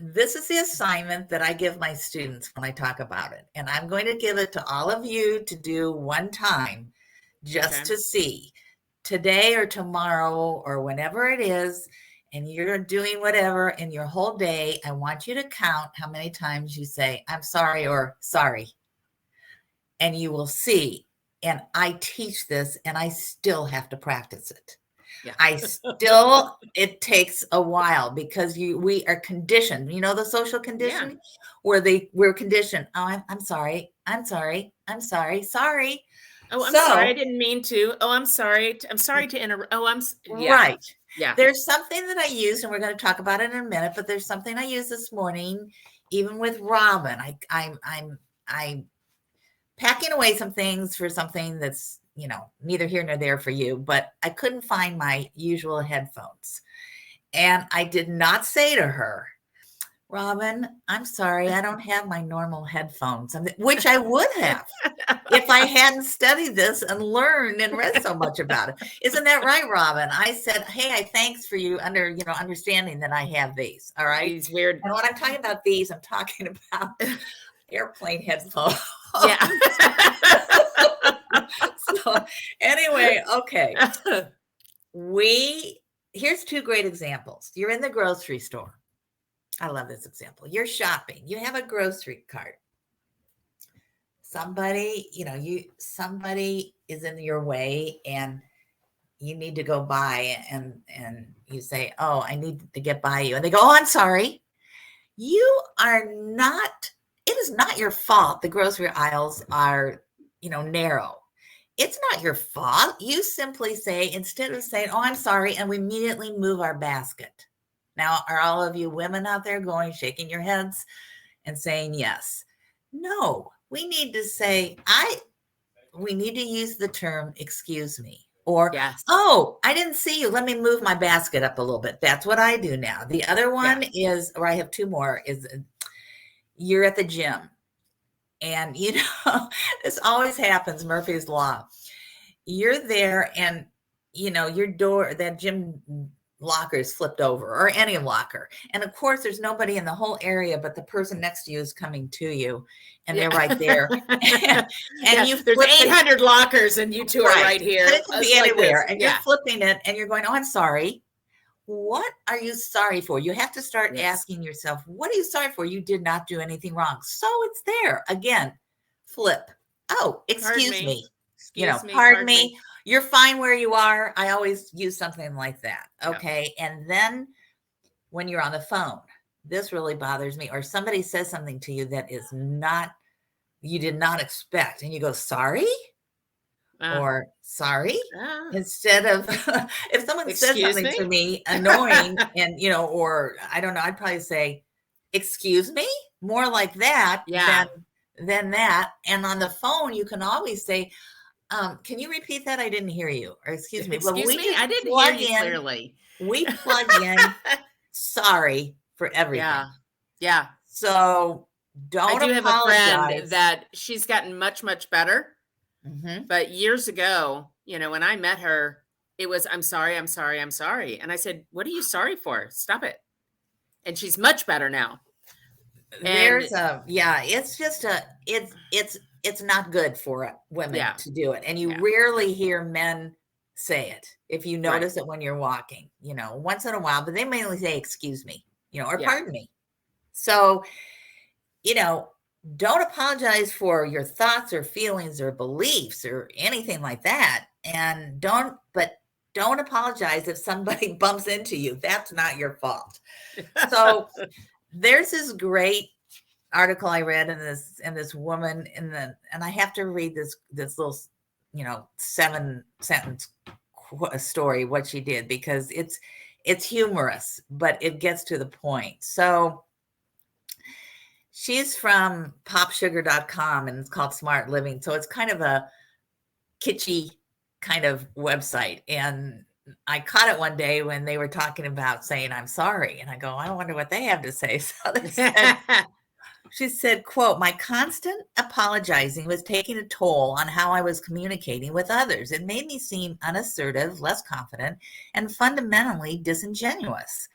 this is the assignment that I give my students when I talk about it. And I'm going to give it to all of you to do one time, just to see. Today or tomorrow or whenever it is, and you're doing whatever in your whole day, I want you to count how many times you say, "I'm sorry," or "sorry." And you will see. And I teach this, and I still have to practice it. Yeah. It takes a while, because we are conditioned, the social conditioning, where we're conditioned. "Oh, I'm sorry. I'm sorry. I'm sorry. Sorry. Oh, I'm sorry. I didn't mean to. Oh, I'm sorry. I'm sorry to interrupt. Oh, right. Yeah. There's something that I use, and we're going to talk about it in a minute, but there's something I used this morning, even with Robin. I'm packing away some things for something that's, neither here nor there for you, but I couldn't find my usual headphones. And I did not say to her, "Robin, I'm sorry, I don't have my normal headphones," which I would have if I hadn't studied this and learned and read so much about it. Isn't that right, Robin? I said, "Hey, thanks for you understanding that I have these." All right. These weird. And when I'm talking about these, I'm talking about airplane headphones. Yeah. So anyway, okay. Here's 2 great examples. You're in the grocery store. I love this example. You're shopping. You have a grocery cart. Somebody is in your way, and you need to go by, and you say, "Oh, I need to get by you." And they go, "Oh, I'm sorry." It is not your fault the grocery aisles are, narrow. It's not your fault. You simply say, instead of saying, "Oh, I'm sorry," and we immediately move our basket. Now, are all of you women out there shaking your heads and saying yes? No, we need to say, we need to use the term, excuse me, or, Yes. oh, I didn't see you. Let me move my basket up a little bit. That's what I do now. The other one is, or I have two more, is you're at the gym. And, you know, this always happens, Murphy's Law. You're there and, you know, your door, that gym locker is flipped over, or any locker. And of course, there's nobody in the whole area, but the person next to you is coming to you and they're right there. and there's 800 lockers and you two are right here. But it can be anywhere. And you're flipping it and you're going, oh, I'm sorry. What are you sorry for? You have to start asking yourself, what are you sorry for? You did not do anything wrong. So it's there. Again, flip. Oh, excuse me. Pardon me. You're fine where you are. I always use something like that. Okay. Yep. And then when you're on the phone, this really bothers me, or somebody says something to you that is not, you did not expect. And you go, sorry. Or sorry, instead of if someone says something to me annoying and, you know, or I don't know, I'd probably say, excuse me, more like that than that. And on the phone, you can always say, can you repeat that? I didn't hear you. Or excuse me. Excuse me, I didn't hear you clearly. We plug in sorry for everything. Yeah. So don't I do have a friend that she's gotten much, much better. Mm-hmm. But years ago, you know, when I met her, it was, I'm sorry. And I said, what are you sorry for? Stop it. And she's much better now. There's it's just it's not good for women to do it. And you rarely hear men say it. If you notice it when you're walking, you know, once in a while, but they mainly say, excuse me, you know, or pardon me. So, you know, don't apologize for your thoughts or feelings or beliefs or anything like that. And don't apologize if somebody bumps into you. That's not your fault. So there's this great article I read in this woman and I have to read this little, you know, 7-sentence story, what she did, because it's humorous, but it gets to the point. So she's from popsugar.com and it's called Smart Living. So it's kind of a kitschy kind of website. And I caught it one day when they were talking about saying, I'm sorry. And I go, I wonder what they have to say. So they said, she said, quote, my constant apologizing was taking a toll on how I was communicating with others. It made me seem unassertive, less confident, and fundamentally disingenuous.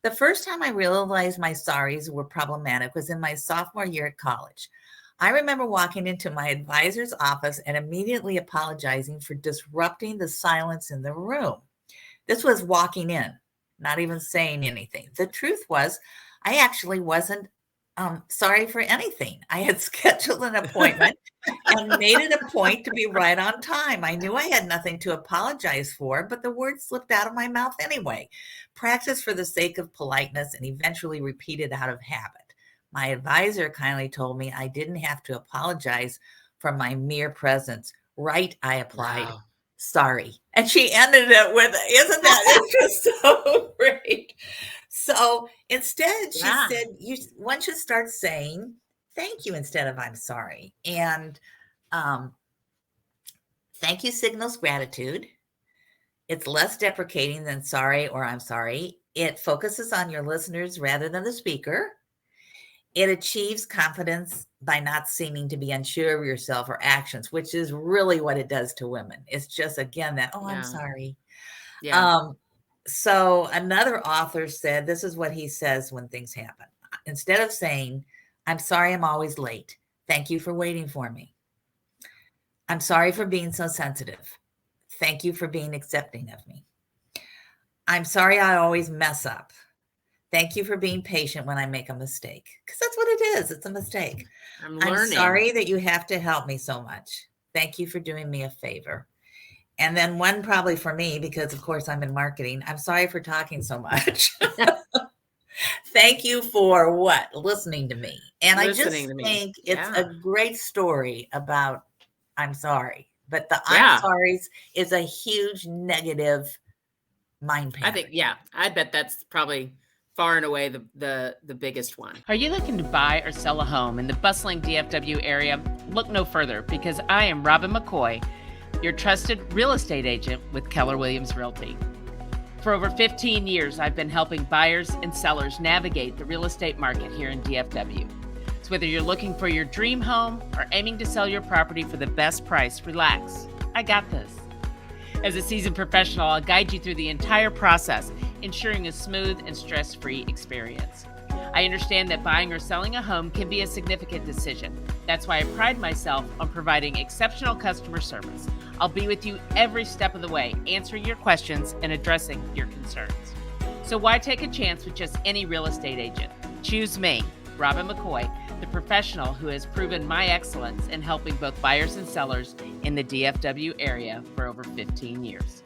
The first time I realized my sorries were problematic was in my sophomore year at college. I remember walking into my advisor's office and immediately apologizing for disrupting the silence in the room. This was walking in, not even saying anything. The truth was, I actually wasn't sorry for anything. I had scheduled an appointment and made it a point to be right on time. I knew I had nothing to apologize for, but the words slipped out of my mouth anyway. Practice for the sake of politeness and eventually repeated out of habit. My advisor kindly told me I didn't have to apologize for my mere presence. Right, I applied. Wow. Sorry. And she ended it with, isn't that just so great? So instead, she said, one should start saying thank you instead of I'm sorry. And thank you signals gratitude. It's less deprecating than sorry or I'm sorry. It focuses on your listeners rather than the speaker. It achieves confidence by not seeming to be unsure of yourself or actions, which is really what it does to women. It's just, again, that, I'm sorry. Yeah. So another author said, this is what he says when things happen. Instead of saying, I'm sorry I'm always late. Thank you for waiting for me. I'm sorry for being so sensitive. Thank you for being accepting of me. I'm sorry I always mess up. Thank you for being patient when I make a mistake. Because that's what it is. It's a mistake. I'm sorry that you have to help me so much. Thank you for doing me a favor. And then one probably for me, because of course I'm in marketing. I'm sorry for talking so much. Thank you for what? Listening to me. And I just think it's a great story about I'm sorry. But the I'm sorry's is a huge negative mind pattern. I think, I bet that's probably far and away the biggest one. Are you looking to buy or sell a home in the bustling DFW area? Look no further, because I am Robin McCoy, your trusted real estate agent with Keller Williams Realty. For over 15 years, I've been helping buyers and sellers navigate the real estate market here in DFW. So whether you're looking for your dream home or aiming to sell your property for the best price, relax. I got this. As a seasoned professional, I'll guide you through the entire process, ensuring a smooth and stress-free experience. I understand that buying or selling a home can be a significant decision. That's why I pride myself on providing exceptional customer service. I'll be with you every step of the way, answering your questions and addressing your concerns. So why take a chance with just any real estate agent? Choose me, Robin McCoy, the professional who has proven my excellence in helping both buyers and sellers in the DFW area for over 15 years.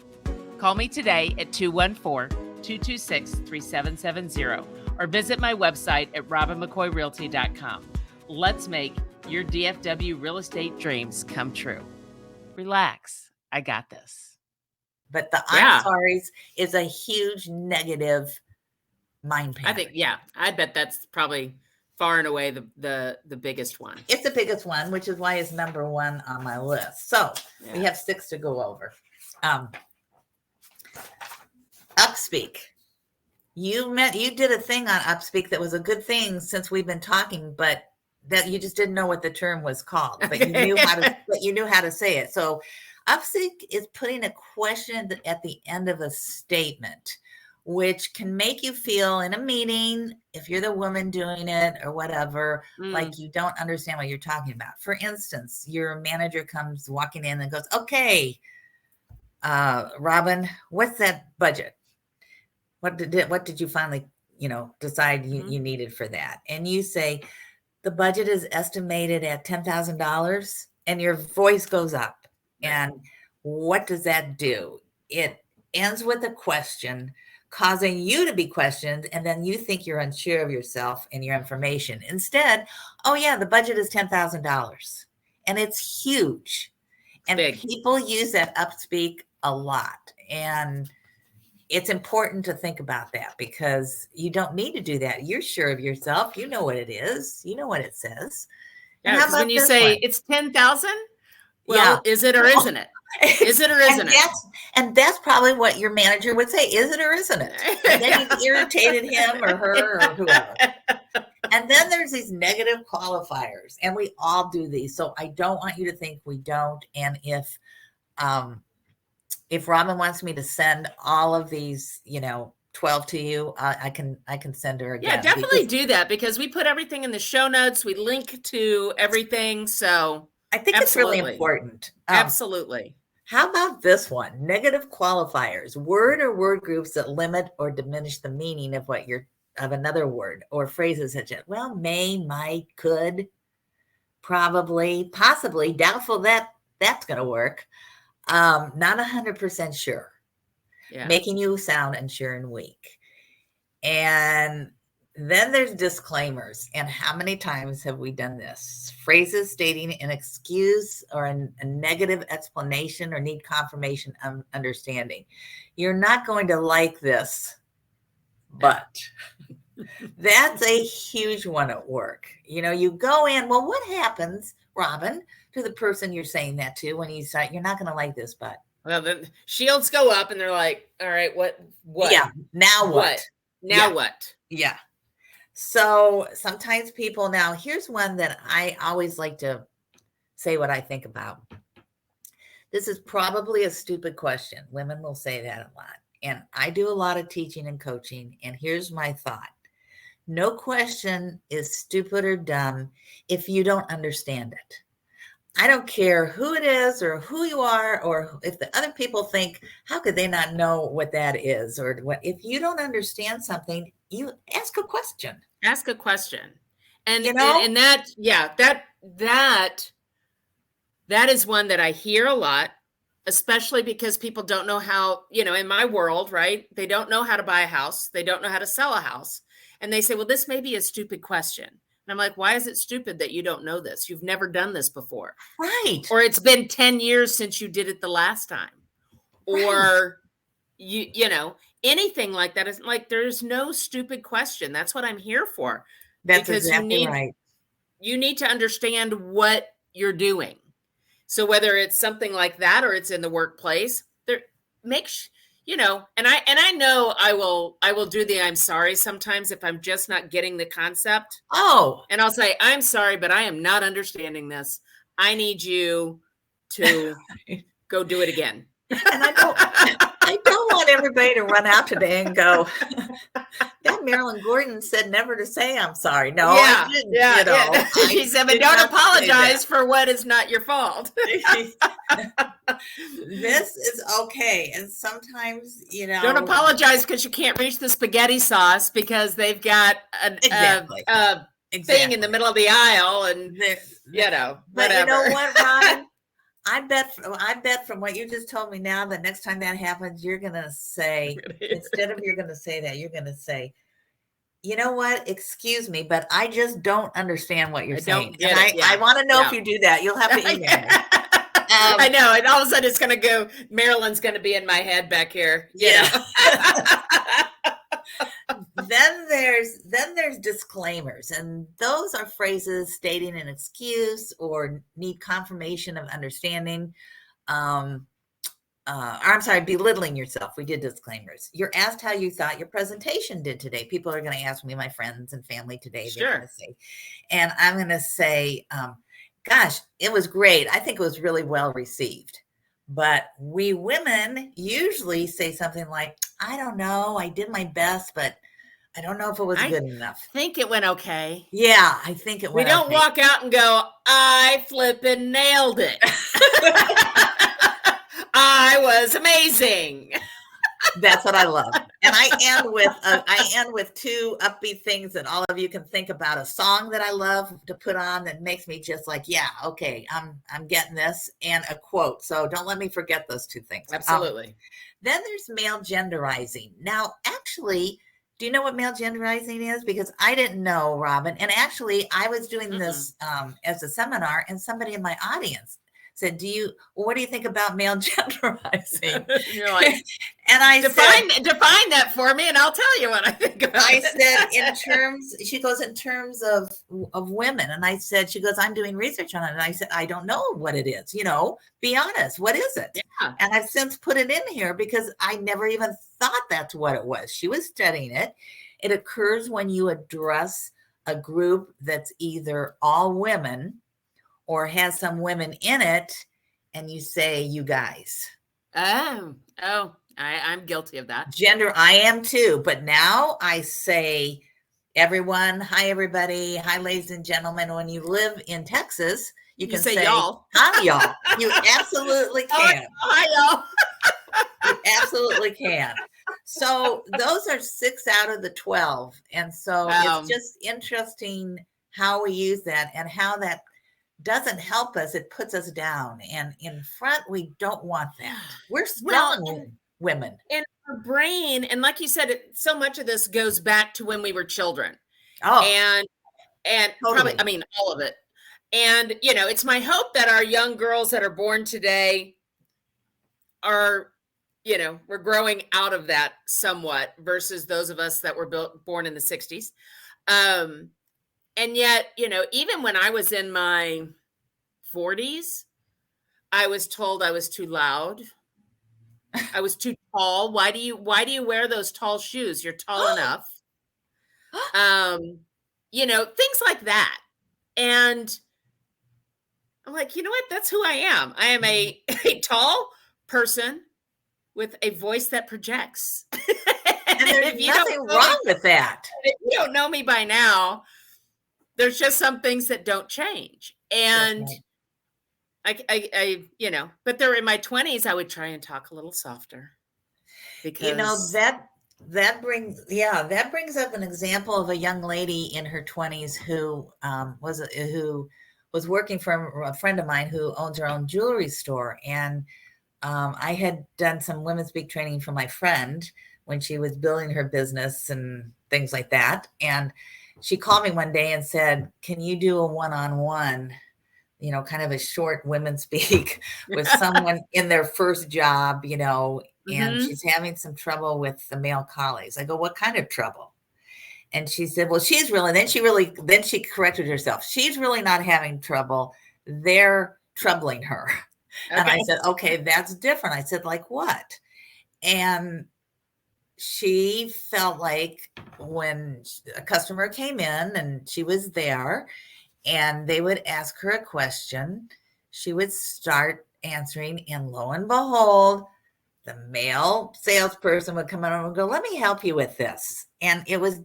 Call me today at 214-226-3770 or visit my website at robinmccoyrealty.com. Let's make your DFW real estate dreams come true. Relax. I got this. But the I'm sorry's is a huge negative mind pattern. I think, I bet that's probably far and away the biggest one. It's the biggest one, which is why it's number one on my list. So we have 6 to go over. Upspeak. You did a thing on Upspeak that was a good thing since we've been talking, but that you just didn't know what the term was called, but you knew how to say it. So Upspeak is putting a question at the end of a statement, which can make you feel in a meeting, if you're the woman doing it or whatever, like you don't understand what you're talking about. For instance, your manager comes walking in and goes, okay, Robin, what's that budget? What did you finally, decide you needed for that? And you say, the budget is estimated at $10,000, and your voice goes up. And what does that do? It ends with a question, causing you to be questioned, and then you think you're unsure of yourself and your information. Instead, oh yeah, the budget is $10,000, and it's huge. And people use that Upspeak a lot. And it's important to think about that, because you don't need to do that. You're sure of yourself. You know what it is. You know what it says. Yeah, because when you say it's 10,000, well, is it or isn't it? Is it or isn't it? And that's probably what your manager would say. Is it or isn't it? And then you've irritated him or her or whoever. And then there's these negative qualifiers, and we all do these. So I don't want you to think we don't. And if Robin wants me to send all of these, 12 to you, I can send her again. Yeah, definitely do that, because we put everything in the show notes. We link to everything. So I think it's really important. Absolutely. How about this one? Negative qualifiers, word or word groups that limit or diminish the meaning of another word, or phrases such as, well, may, might, could, probably, possibly, doubtful that's going to work. Not 100% sure, making you sound unsure and weak. And then there's disclaimers. And how many times have we done this? Phrases stating an excuse or a negative explanation or need confirmation of understanding. You're not going to like this, but that's a huge one at work. You go in, well, what happens, Robin, to the person you're saying that to when you say, you're not going to like this, but. Well, the shields go up and they're like, all right, what? Yeah. Now what? Now what? Yeah. So sometimes people, now here's one that I always like to say what I think about. This is probably a stupid question. Women will say that a lot. And I do a lot of teaching and coaching. And here's my thought. No question is stupid or dumb if you don't understand it. I don't care who it is or who you are, or if the other people think, how could they not know what that is? Or what? If you don't understand something, you ask a question. Ask a question. And, and that is one that I hear a lot, especially because people don't know how, in my world, right? They don't know how to buy a house. They don't know how to sell a house. And they say, well, this may be a stupid question. And I'm like, why is it stupid that you don't know this? You've never done this before. Right. Or it's been 10 years since you did it the last time. Or, anything like that is like, there's no stupid question. That's what I'm here for. That's Because exactly right. you need to understand what you're doing. So whether it's something like that or it's in the workplace, there makes and I know I will do the I'm sorry sometimes if I'm just not getting the concept. Oh, And I'll say, I'm sorry, but I am not understanding this. I need you to go do it again. and I don't want everybody to run out today and go, that Marilyn Gordon said never to say I'm sorry. No, I didn't. Yeah. She said, but don't apologize for what is not your fault. This is okay. And sometimes, don't apologize because you can't reach the spaghetti sauce because they've got a thing in the middle of the aisle and, But whatever. you know what, Robin? I bet from what you just told me now, the next time that happens, you're going to say, instead of you're going to say that, you're going to say, you know what? Excuse me, but I just don't understand what you're saying. And I want to know if you do that. You'll have to email me. I know. And all of a sudden it's going to go, Marilyn's going to be in my head back here. Then there's disclaimers, and those are phrases stating an excuse or need confirmation of understanding. Or I'm sorry, belittling yourself. We did disclaimers. You're asked how you thought your presentation did today. People are going to ask me, my friends and family today. Sure. They're going to say, and I'm going to say, gosh, it was great. I think it was really well received. But we women usually say something like, I don't know, I did my best, but I don't know if it was good enough. I think it went okay. Yeah, I think it went okay. We don't walk out and go, I flippin' nailed it. I was amazing. That's what I love. And I end with two upbeat things that all of you can think about. A song that I love to put on that makes me just like, yeah, okay, I'm getting this, and a quote. So don't let me forget those two things. Absolutely. Then there's male genderizing. Now, actually, do you know what male genderizing is? Because I didn't know, Robin. And actually, I was doing this as a seminar, and somebody in my audience said, what do you think about male genderizing? You're like, and I define that for me, and I'll tell you what I think about it. I said, she goes, in terms of women. And I said, she goes, I'm doing research on it. And I said, I don't know what it is. Be honest. What is it? Yeah. And I've since put it in here because I never even thought that's what it was. She was studying it. It occurs when you address a group that's either all women or has some women in it, and you say, you guys. Oh, I'm guilty of that. Gender, I am too. But now I say, everyone, hi, everybody. Hi, ladies and gentlemen. When you live in Texas, you can say y'all. Hi, y'all. You absolutely can. Hi, y'all. You absolutely can. So those are 6 out of the 12. And so it's just interesting how we use that and how that doesn't help us. It puts us down. And in front, we don't want that. We're strong women. And our brain, and like you said, so much of this goes back to when we were children. Oh, and totally. probably, all of it. And, it's my hope that our young girls that are born today are, we're growing out of that somewhat versus those of us that were born in the 60s. And yet, even when I was in my 40s, I was told I was too loud. I was too tall. Why do you wear those tall shoes? You're tall enough. Things like that. And I'm like, you know what? That's who I am. I am a tall person with a voice that projects. And there's nothing wrong with that. If you don't know me by now, there's just some things that don't change. And I but they're in my 20s, I would try and talk a little softer. Because that brings up an example of a young lady in her 20s who was working for a friend of mine who owns her own jewelry store. And I had done some WomenSpeak training for my friend when she was building her business and things like that. And she called me one day and said, can you do a one-on-one, kind of a short WomenSpeak with someone in their first job, and Mhm. she's having some trouble with the male colleagues. I go, what kind of trouble? And she said, well, then she corrected herself. She's really not having trouble. They're troubling her. And I Okay. said, okay, that's different. I said, like what? And she felt like when a customer came in and she was there and they would ask her a question, she would start answering, and lo and behold, the male salesperson would come in and go, let me help you with this. And it was,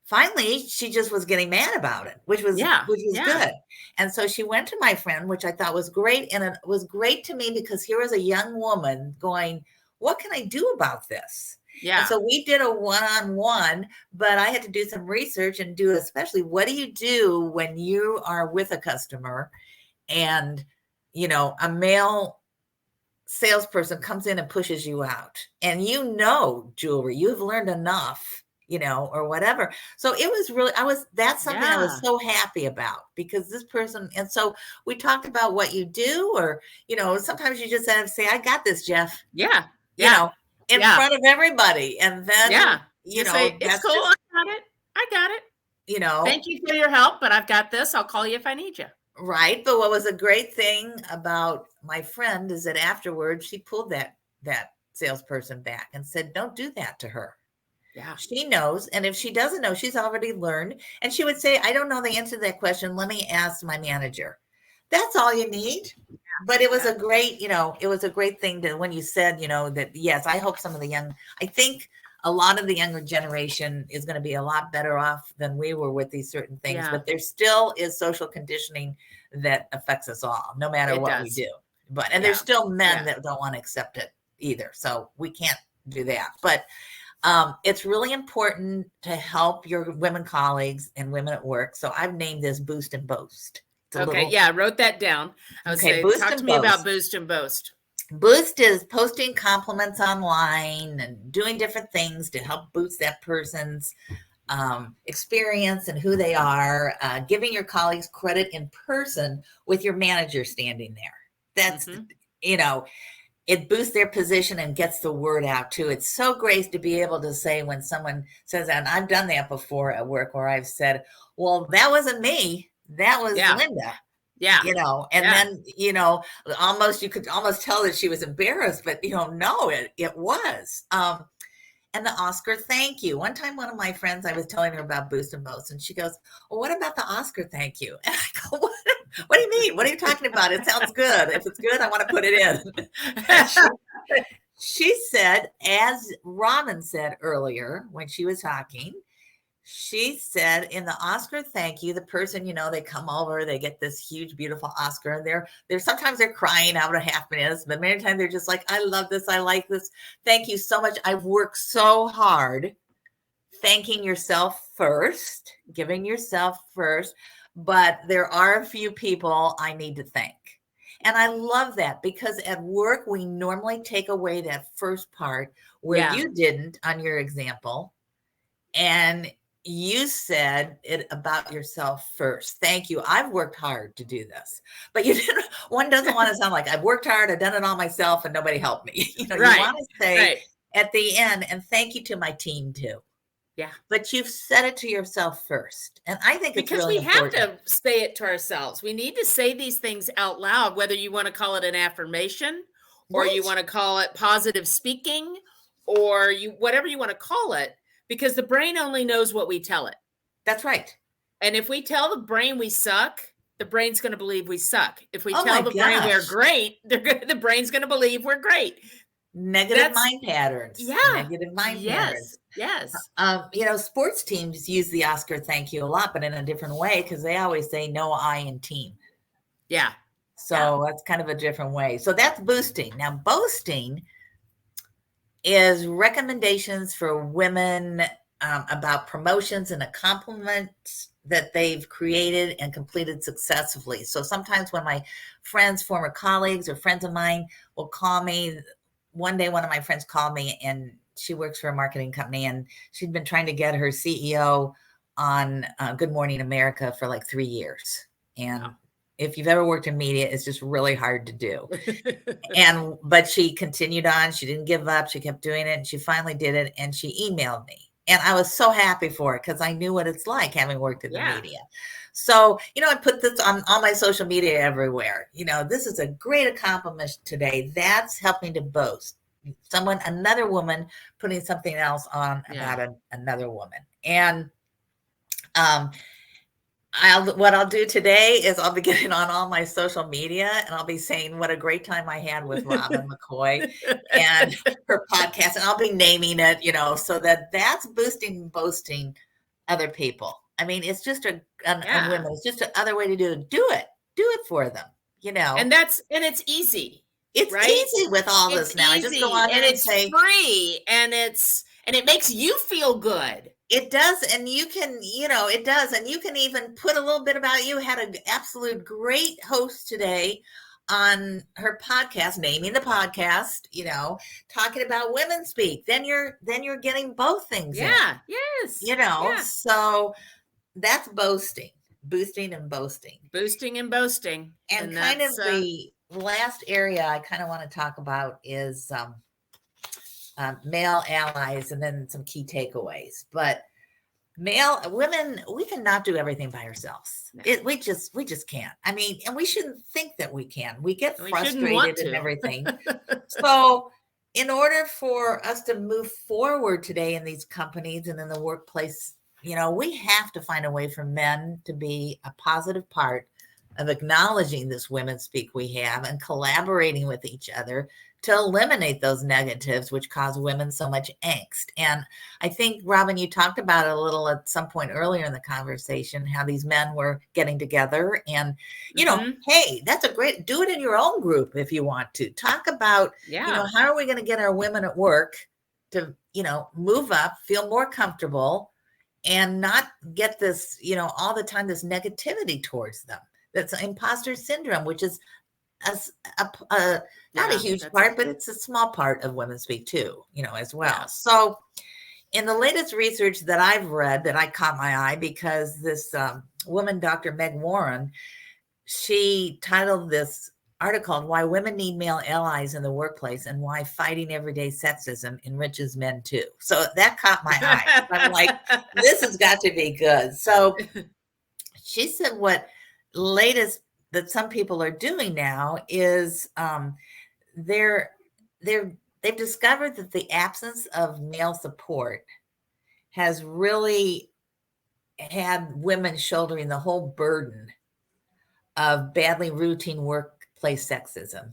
finally she just was getting mad about it, which was Yeah. good. And so she went to my friend, which I thought was great. And it was great to me because here was a young woman going, what can I do about this? Yeah. And so we did a one-on-one, but I had to do some research and especially what do you do when you are with a customer and, a male salesperson comes in and pushes you out, and jewelry, you've learned enough, or whatever. So it was really, that's something I was so happy about, because this person, and so we talked about what you do, or, sometimes you just have to say, I got this, Jeff. Yeah. In front of everybody. And then, just say, it's cool. I got it. Thank you for your help, but I've got this. I'll call you if I need you. Right. But what was a great thing about my friend is that afterwards she pulled that salesperson back and said, don't do that to her. Yeah. She knows. And if she doesn't know, she's already learned. And she would say, I don't know the answer to that question. Let me ask my manager. That's all you need. But it was a great, it was a great thing to, when you said, that, yes, I hope some of I think a lot of the younger generation is going to be a lot better off than we were with these certain things, but there still is social conditioning that affects us all, no matter what we do. And there's still men that don't want to accept it either. So we can't do that. But it's really important to help your women colleagues and women at work. So I've named this Boost and Boast. Okay. I wrote that down. Talk to me about Boost and Boast. Boost is posting compliments online and doing different things to help boost that person's experience and who they are, giving your colleagues credit in person with your manager standing there. That's, it boosts their position and gets the word out too. It's so great to be able to say when someone says that, and I've done that before at work where I've said, well, that wasn't me. That was Linda. Yeah. Then, you could almost tell that she was embarrassed, but no, it was. And the Oscar thank you. One time, one of my friends, I was telling her about Boost and Boast, and she goes, well, what about the Oscar thank you? And I go, what do you mean? What are you talking about? It sounds good. If it's good, I want to put it in. She said, as Robin said earlier when she was talking, she said in the Oscar thank you, the person, they come over, they get this huge, beautiful Oscar, and they're sometimes they're crying out a half minute, but many times they're just like, I love this. I like this. Thank you so much. I've worked so hard. Thanking yourself first, giving yourself first. But there are a few people I need to thank. And I love that, because at work, we normally take away that first part where you didn't on your example. And you said it about yourself first. Thank you. I've worked hard to do this, but one doesn't want to sound like I've worked hard. I've done it all myself and nobody helped me. You want to say at the end, and thank you to my team too. Yeah. But you've said it to yourself first. And I think it's because really important. Have to say it to ourselves. We need to say these things out loud, whether you want to call it an affirmation or you want to call it positive speaking or whatever you want to call it. Because the brain only knows what we tell it. That's right. And if we tell the brain we suck, the brain's going to believe we suck. If we tell the brain we're great, the brain's going to believe we're great. Negative mind patterns. Yeah. Negative mind patterns. Yes. Sports teams use the Oscar thank you a lot, but in a different way, because they always say no I in team. Yeah. So that's kind of a different way. So that's boosting. Now, boasting is recommendations for women about promotions and accomplishments that they've created and completed successfully. So sometimes when my friends, former colleagues or friends of mine will call me, one day one of my friends called me and she works for a marketing company and she'd been trying to get her CEO on Good Morning America for like 3 years. And if you've ever worked in media, it's just really hard to do. But she continued on. She didn't give up. She kept doing it. And she finally did it. And she emailed me. And I was so happy for it because I knew what it's like having worked in the media. So, I put this on all my social media everywhere. This is a great accomplishment today. That's helping to boast. Another woman putting something else on about another woman. And what I'll do today is I'll be getting on all my social media and I'll be saying what a great time I had with Robin McCoy and her podcast. And I'll be naming it, so that's boasting other people. I mean, it's just a women. It's just another way to do it. Do it for them, And it's easy. It's right? easy with all this now. Easy, I just go on and and it's say free, and it makes you feel good. It does. And you can, it does. And you can even put a little bit about you. Had an absolute great host today on her podcast, naming the podcast, talking about WomenSpeak. Then you're getting both things. Yeah. Yes. So that's boosting and boasting. Boosting and boasting. And kind of the last area I kind of want to talk about is male allies, and then some key takeaways. But women, we cannot do everything by ourselves. No. We just can't. I mean, and we shouldn't think that we can. We get frustrated and everything. So in order for us to move forward today in these companies and in the workplace, we have to find a way for men to be a positive part of acknowledging this WomenSpeak we have and collaborating with each other to eliminate those negatives, which cause women so much angst. And I think, Robin, you talked about it a little at some point earlier in the conversation, how these men were getting together and, hey, that's do it in your own group if you want to. Talk about, how are we going to get our women at work to, move up, feel more comfortable, and not get this, all the time, this negativity towards them. That's imposter syndrome, which is not a huge part, but it's a small part of WomenSpeak too, as well. Yeah. So in the latest research that I've read that I caught my eye because this woman, Dr. Meg Warren, she titled this article, Why Women Need Male Allies in the Workplace and Why Fighting Everyday Sexism Enriches Men Too. So that caught my eye. I'm like, this has got to be good. So she said what latest that some people are doing now is they've discovered that the absence of male support has really had women shouldering the whole burden of badly routine workplace sexism,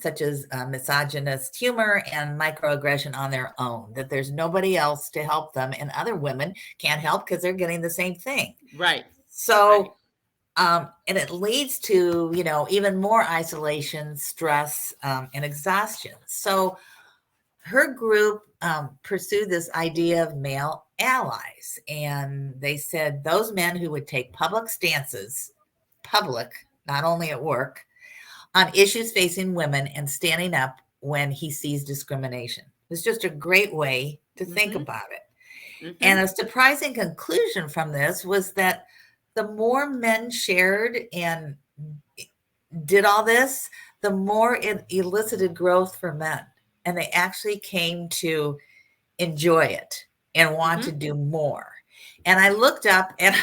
such as misogynist humor and microaggression on their own, that there's nobody else to help them, and other women can't help because they're getting the same thing. Right. So and it leads to, even more isolation, stress, and exhaustion. So her group pursued this idea of male allies. And they said those men who would take public stances, not only at work, on issues facing women and standing up when he sees discrimination. It's just a great way to think about it. Mm-hmm. And a surprising conclusion from this was that the more men shared and did all this, the more it elicited growth for men. And they actually came to enjoy it and want to do more. And I looked up, and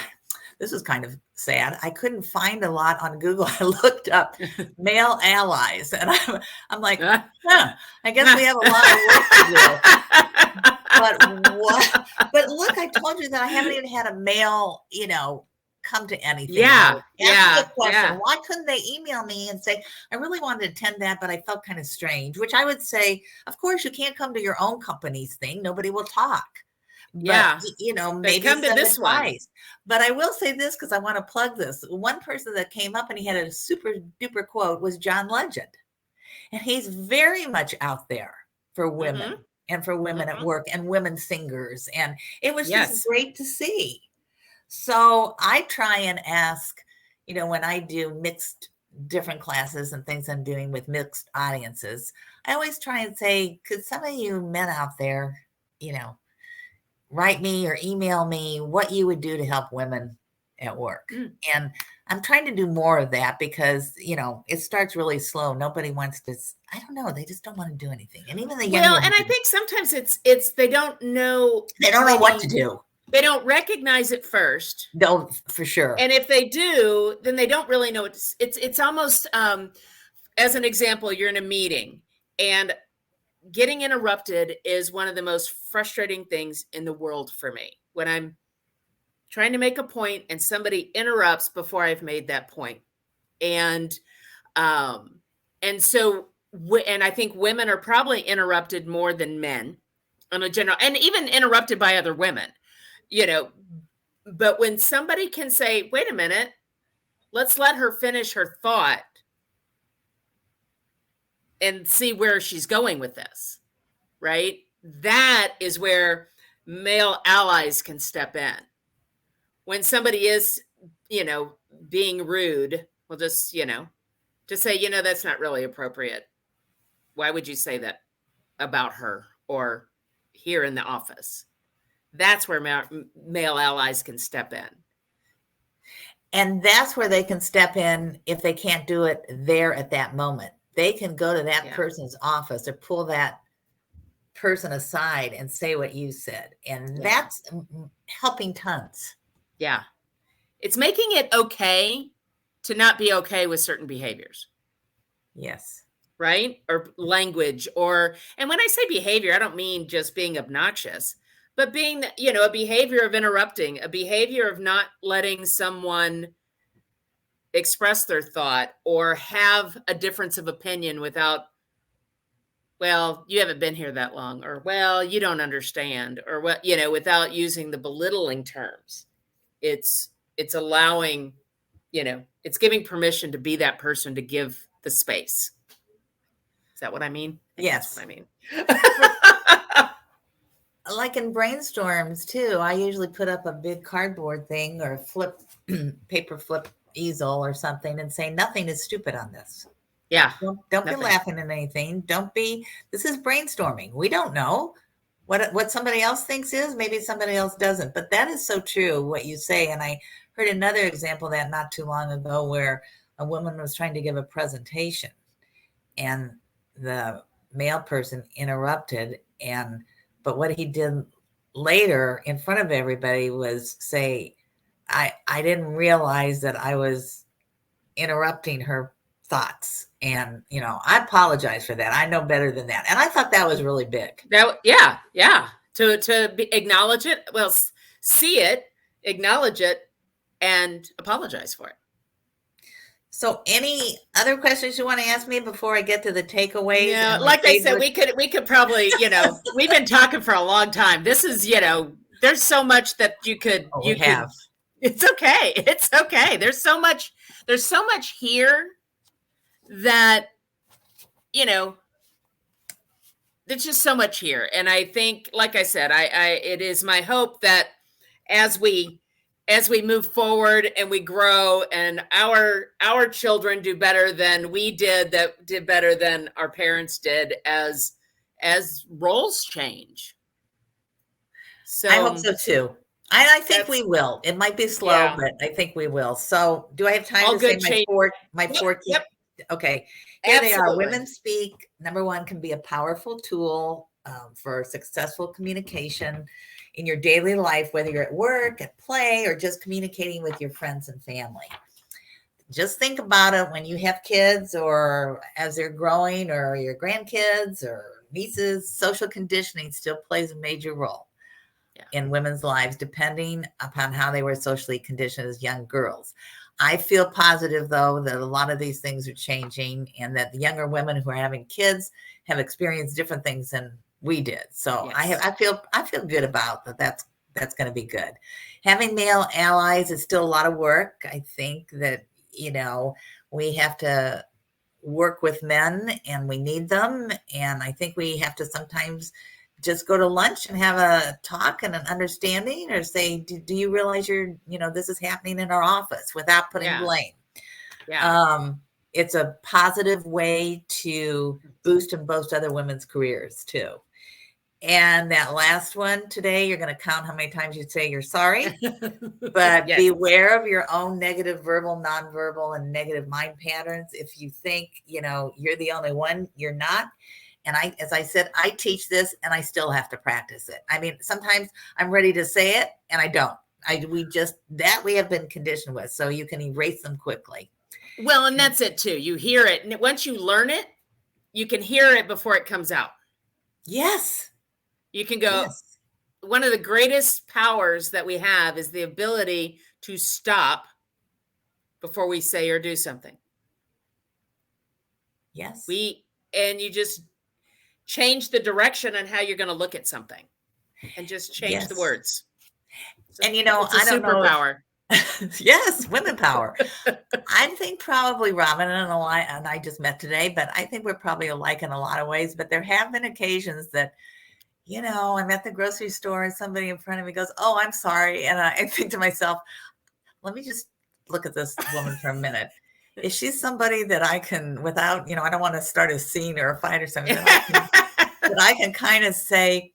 this is kind of sad. I couldn't find a lot on Google. I looked up male allies, and I'm like, I guess we have a lot of work to do. But look, I told you that I haven't even had a male, come to anything. Yeah. Why couldn't they email me and say, I really wanted to attend that, but I felt kind of strange, which I would say, of course, you can't come to your own company's thing. Nobody will talk. But, maybe come to this one. But I will say this, because I want to plug this. One person that came up and he had a super duper quote was John Legend. And he's very much out there for women and for women at work and women singers. And it was just great to see. So I try and ask, when I do mixed different classes and things I'm doing with mixed audiences, I always try and say, could some of you men out there, write me or email me what you would do to help women at work. Mm. And I'm trying to do more of that because, it starts really slow. Nobody wants to, I don't know. They just don't want to do anything. And even the younger Well, and I ones, think sometimes it's they don't know they don't know what to maybe- do. They don't recognize it first. No, for sure. And if they do, then they don't really know it's almost as an example, you're in a meeting and getting interrupted is one of the most frustrating things in the world for me. When I'm trying to make a point and somebody interrupts before I've made that point. And so I think women are probably interrupted more than men in a general, and even interrupted by other women, but when somebody can say, wait a minute, let's let her finish her thought and see where she's going with this, right? That is where male allies can step in. When somebody is, being rude, we'll just, to say, that's not really appropriate. Why would you say that about her or here in the office? That's where male allies can step in. And that's where they can step in if they can't do it there at that moment. They can go to that person's office or pull that person aside and say what you said. And that's helping tons. Yeah. It's making it okay to not be okay with certain behaviors. Yes. Right? Or language and when I say behavior, I don't mean just being obnoxious, but being, a behavior of interrupting, a behavior of not letting someone express their thought or have a difference of opinion without, well, you haven't been here that long, or, well, you don't understand, or what, without using the belittling terms. It's allowing, it's giving permission to be that person, to give the space. Is that what I mean? Yes. That's what I mean. Like in brainstorms too, I usually put up a big cardboard thing or paper flip easel or something and say, nothing is stupid on this. Yeah. Don't be laughing at anything. This is brainstorming. We don't know what somebody else thinks is, maybe somebody else doesn't, but that is so true what you say. And I heard another example of that not too long ago where a woman was trying to give a presentation and the male person interrupted, but what he did later in front of everybody was say, I didn't realize that I was interrupting her thoughts. And, I apologize for that. I know better than that. And I thought that was really big. Yeah. To acknowledge it, well, see it, acknowledge it, and apologize for it. So any other questions you want to ask me before I get to the takeaways? Yeah, like I said, we could probably, we've been talking for a long time. This is, there's so much that you could. It's okay. It's okay. There's so much here that, there's just so much here. And I think, like I said, it is my hope that as we move forward and we grow and our children do better than we did, that did better than our parents did, as roles change. So I hope so too. I think we will. It might be slow, but I think we will. So do I have time to say my four key? Yep. Okay. Here Absolutely. they are. WomenSpeak. Number one, can be a powerful tool for successful communication in your daily life, whether you're at work, at play, or just communicating with your friends and family. Just think about it when you have kids or as they're growing, or your grandkids or nieces. Social conditioning still plays a major role in women's lives, depending upon how they were socially conditioned as young girls. I feel positive, though, that a lot of these things are changing and that the younger women who are having kids have experienced different things than we did. So I feel good about that. That's going to be good. Having male allies is still a lot of work. I think that, we have to work with men and we need them. And I think we have to sometimes just go to lunch and have a talk and an understanding, or say, do you realize this is happening in our office, without putting blame. It's a positive way to boost and boast other women's careers too. And that last one today, you're going to count how many times you say you're sorry, but Yes. beware of your own negative verbal, nonverbal, and negative mind patterns. If you think, you're the only one, you're not. And as I said, I teach this and I still have to practice it. I mean, sometimes I'm ready to say it and I don't. We have been conditioned with, so you can erase them quickly. Well, and that's it too. You hear it. And once you learn it, you can hear it before it comes out. Yes. You can go, Yes. One of the greatest powers that we have is the ability to stop before we say or do something. Yes. And you just change the direction on how you're going to look at something and just change the words. So, and it's a I don't superpower. Yes, women power. I think probably Robin and I just met today, but I think we're probably alike in a lot of ways. But there have been occasions that, I'm at the grocery store and somebody in front of me goes, "Oh, I'm sorry," and I think to myself, "Let me just look at this woman for a minute. Is she somebody that I can, without, I don't want to start a scene or a fight or something, that I can kind of say,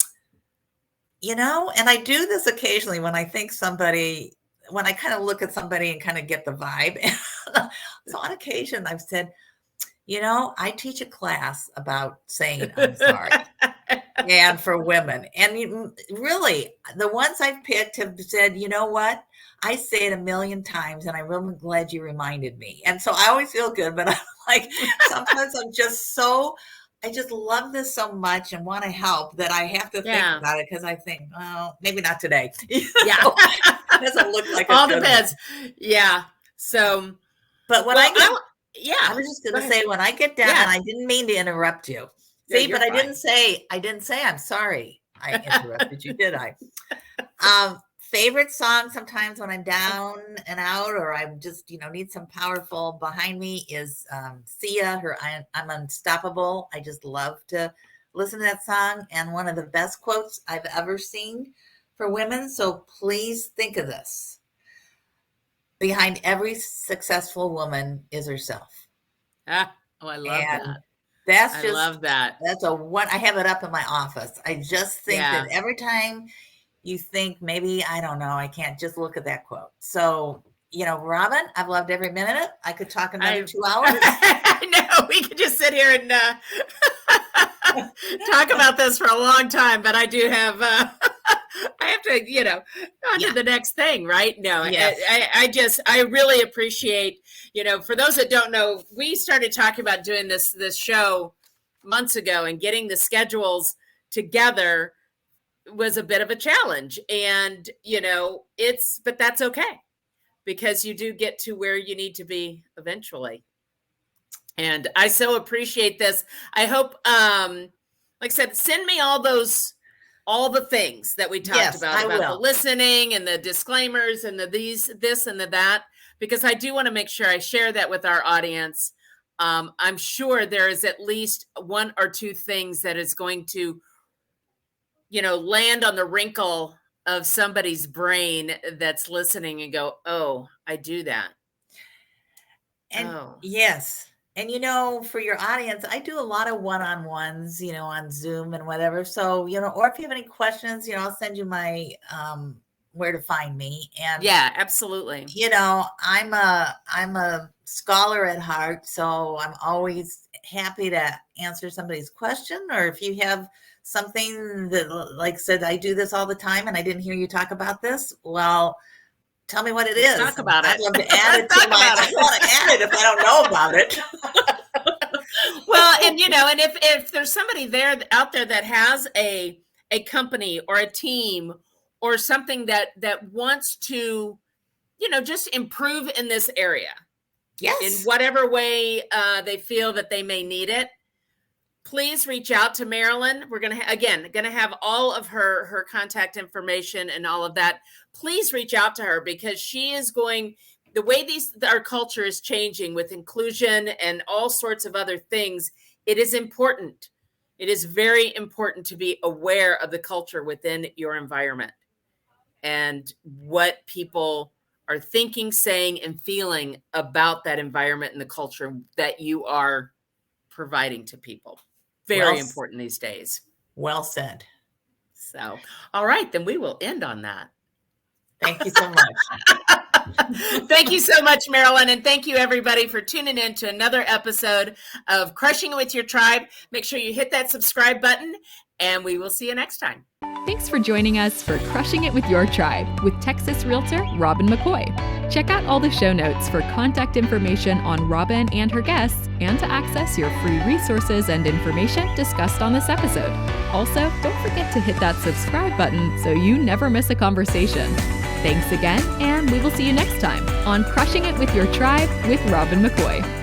and I do this occasionally when I think somebody." When I kind of look at somebody and kind of get the vibe. So on occasion I've said, I teach a class about saying I'm sorry and for women. And really the ones I've picked have said, you know what? I say it a million times and I'm really glad you reminded me. And so I always feel good, but I'm like, sometimes I just love this so much and want to help that I have to think about it because I think, well, maybe not today. Yeah. It doesn't look like all depends. Yeah. So, but when I was just going to say, when I get down, and I didn't mean to interrupt you. See, but I didn't say I'm sorry I interrupted you, did I? Favorite song sometimes when I'm down and out, or I'm just, need some powerful behind me is Sia, her I'm Unstoppable. I just love to listen to that song. And one of the best quotes I've ever seen for women. So please think of this. Behind every successful woman is herself. Oh, I love that. I love that. That's I have it up in my office. I just think that every time you think maybe, I don't know, I can't, just look at that quote. So, Robin, I've loved every minute. I could talk another 2 hours. I know we could just sit here and talk about this for a long time, but I do have, I have to, on to the next thing, right? No, yes. I really appreciate, for those that don't know, we started talking about doing this show months ago, and getting the schedules together was a bit of a challenge. And, but that's okay, because you do get to where you need to be eventually. And I so appreciate this. I hope, like I said, send me all the things that we talked about the listening and the disclaimers and this and that, because I do want to make sure I share that with our audience. I'm sure there is at least one or two things that is going to, land on the wrinkle of somebody's brain that's listening and go, "Oh, I do that." And yes. And, for your audience, I do a lot of one-on-ones, on Zoom and whatever. So, or if you have any questions, I'll send you my, where to find me. And yeah, absolutely. I'm a scholar at heart, so I'm always happy to answer somebody's question. Or if you have something that, like I said, I do this all the time and I didn't hear you talk about this. Well, tell me what it is. Talk about it. I'd love to add it to I want to add it if I don't know about it. Well, and and if there's somebody out there that has a company or a team or something that wants to, just improve in this area, in whatever way they feel that they may need it, please reach out to Marilyn. We're going to have all of her contact information and all of that. Please reach out to her, because she is the way our culture is changing with inclusion and all sorts of other things. It is important. It is very important to be aware of the culture within your environment and what people are thinking, saying, and feeling about that environment and the culture that you are providing to people. Very important these days. Well said. So, all right, then we will end on that. Thank you so much. Thank you so much, Marilyn. And thank you, everybody, for tuning in to another episode of Crushing It With Your Tribe. Make sure you hit that subscribe button, and we will see you next time. Thanks for joining us for Crushing It With Your Tribe with Texas Realtor Robin McCoy. Check out all the show notes for contact information on Robin and her guests and to access your free resources and information discussed on this episode. Also, don't forget to hit that subscribe button so you never miss a conversation. Thanks again, and we will see you next time on Crushing It With Your Tribe with Robin McCoy.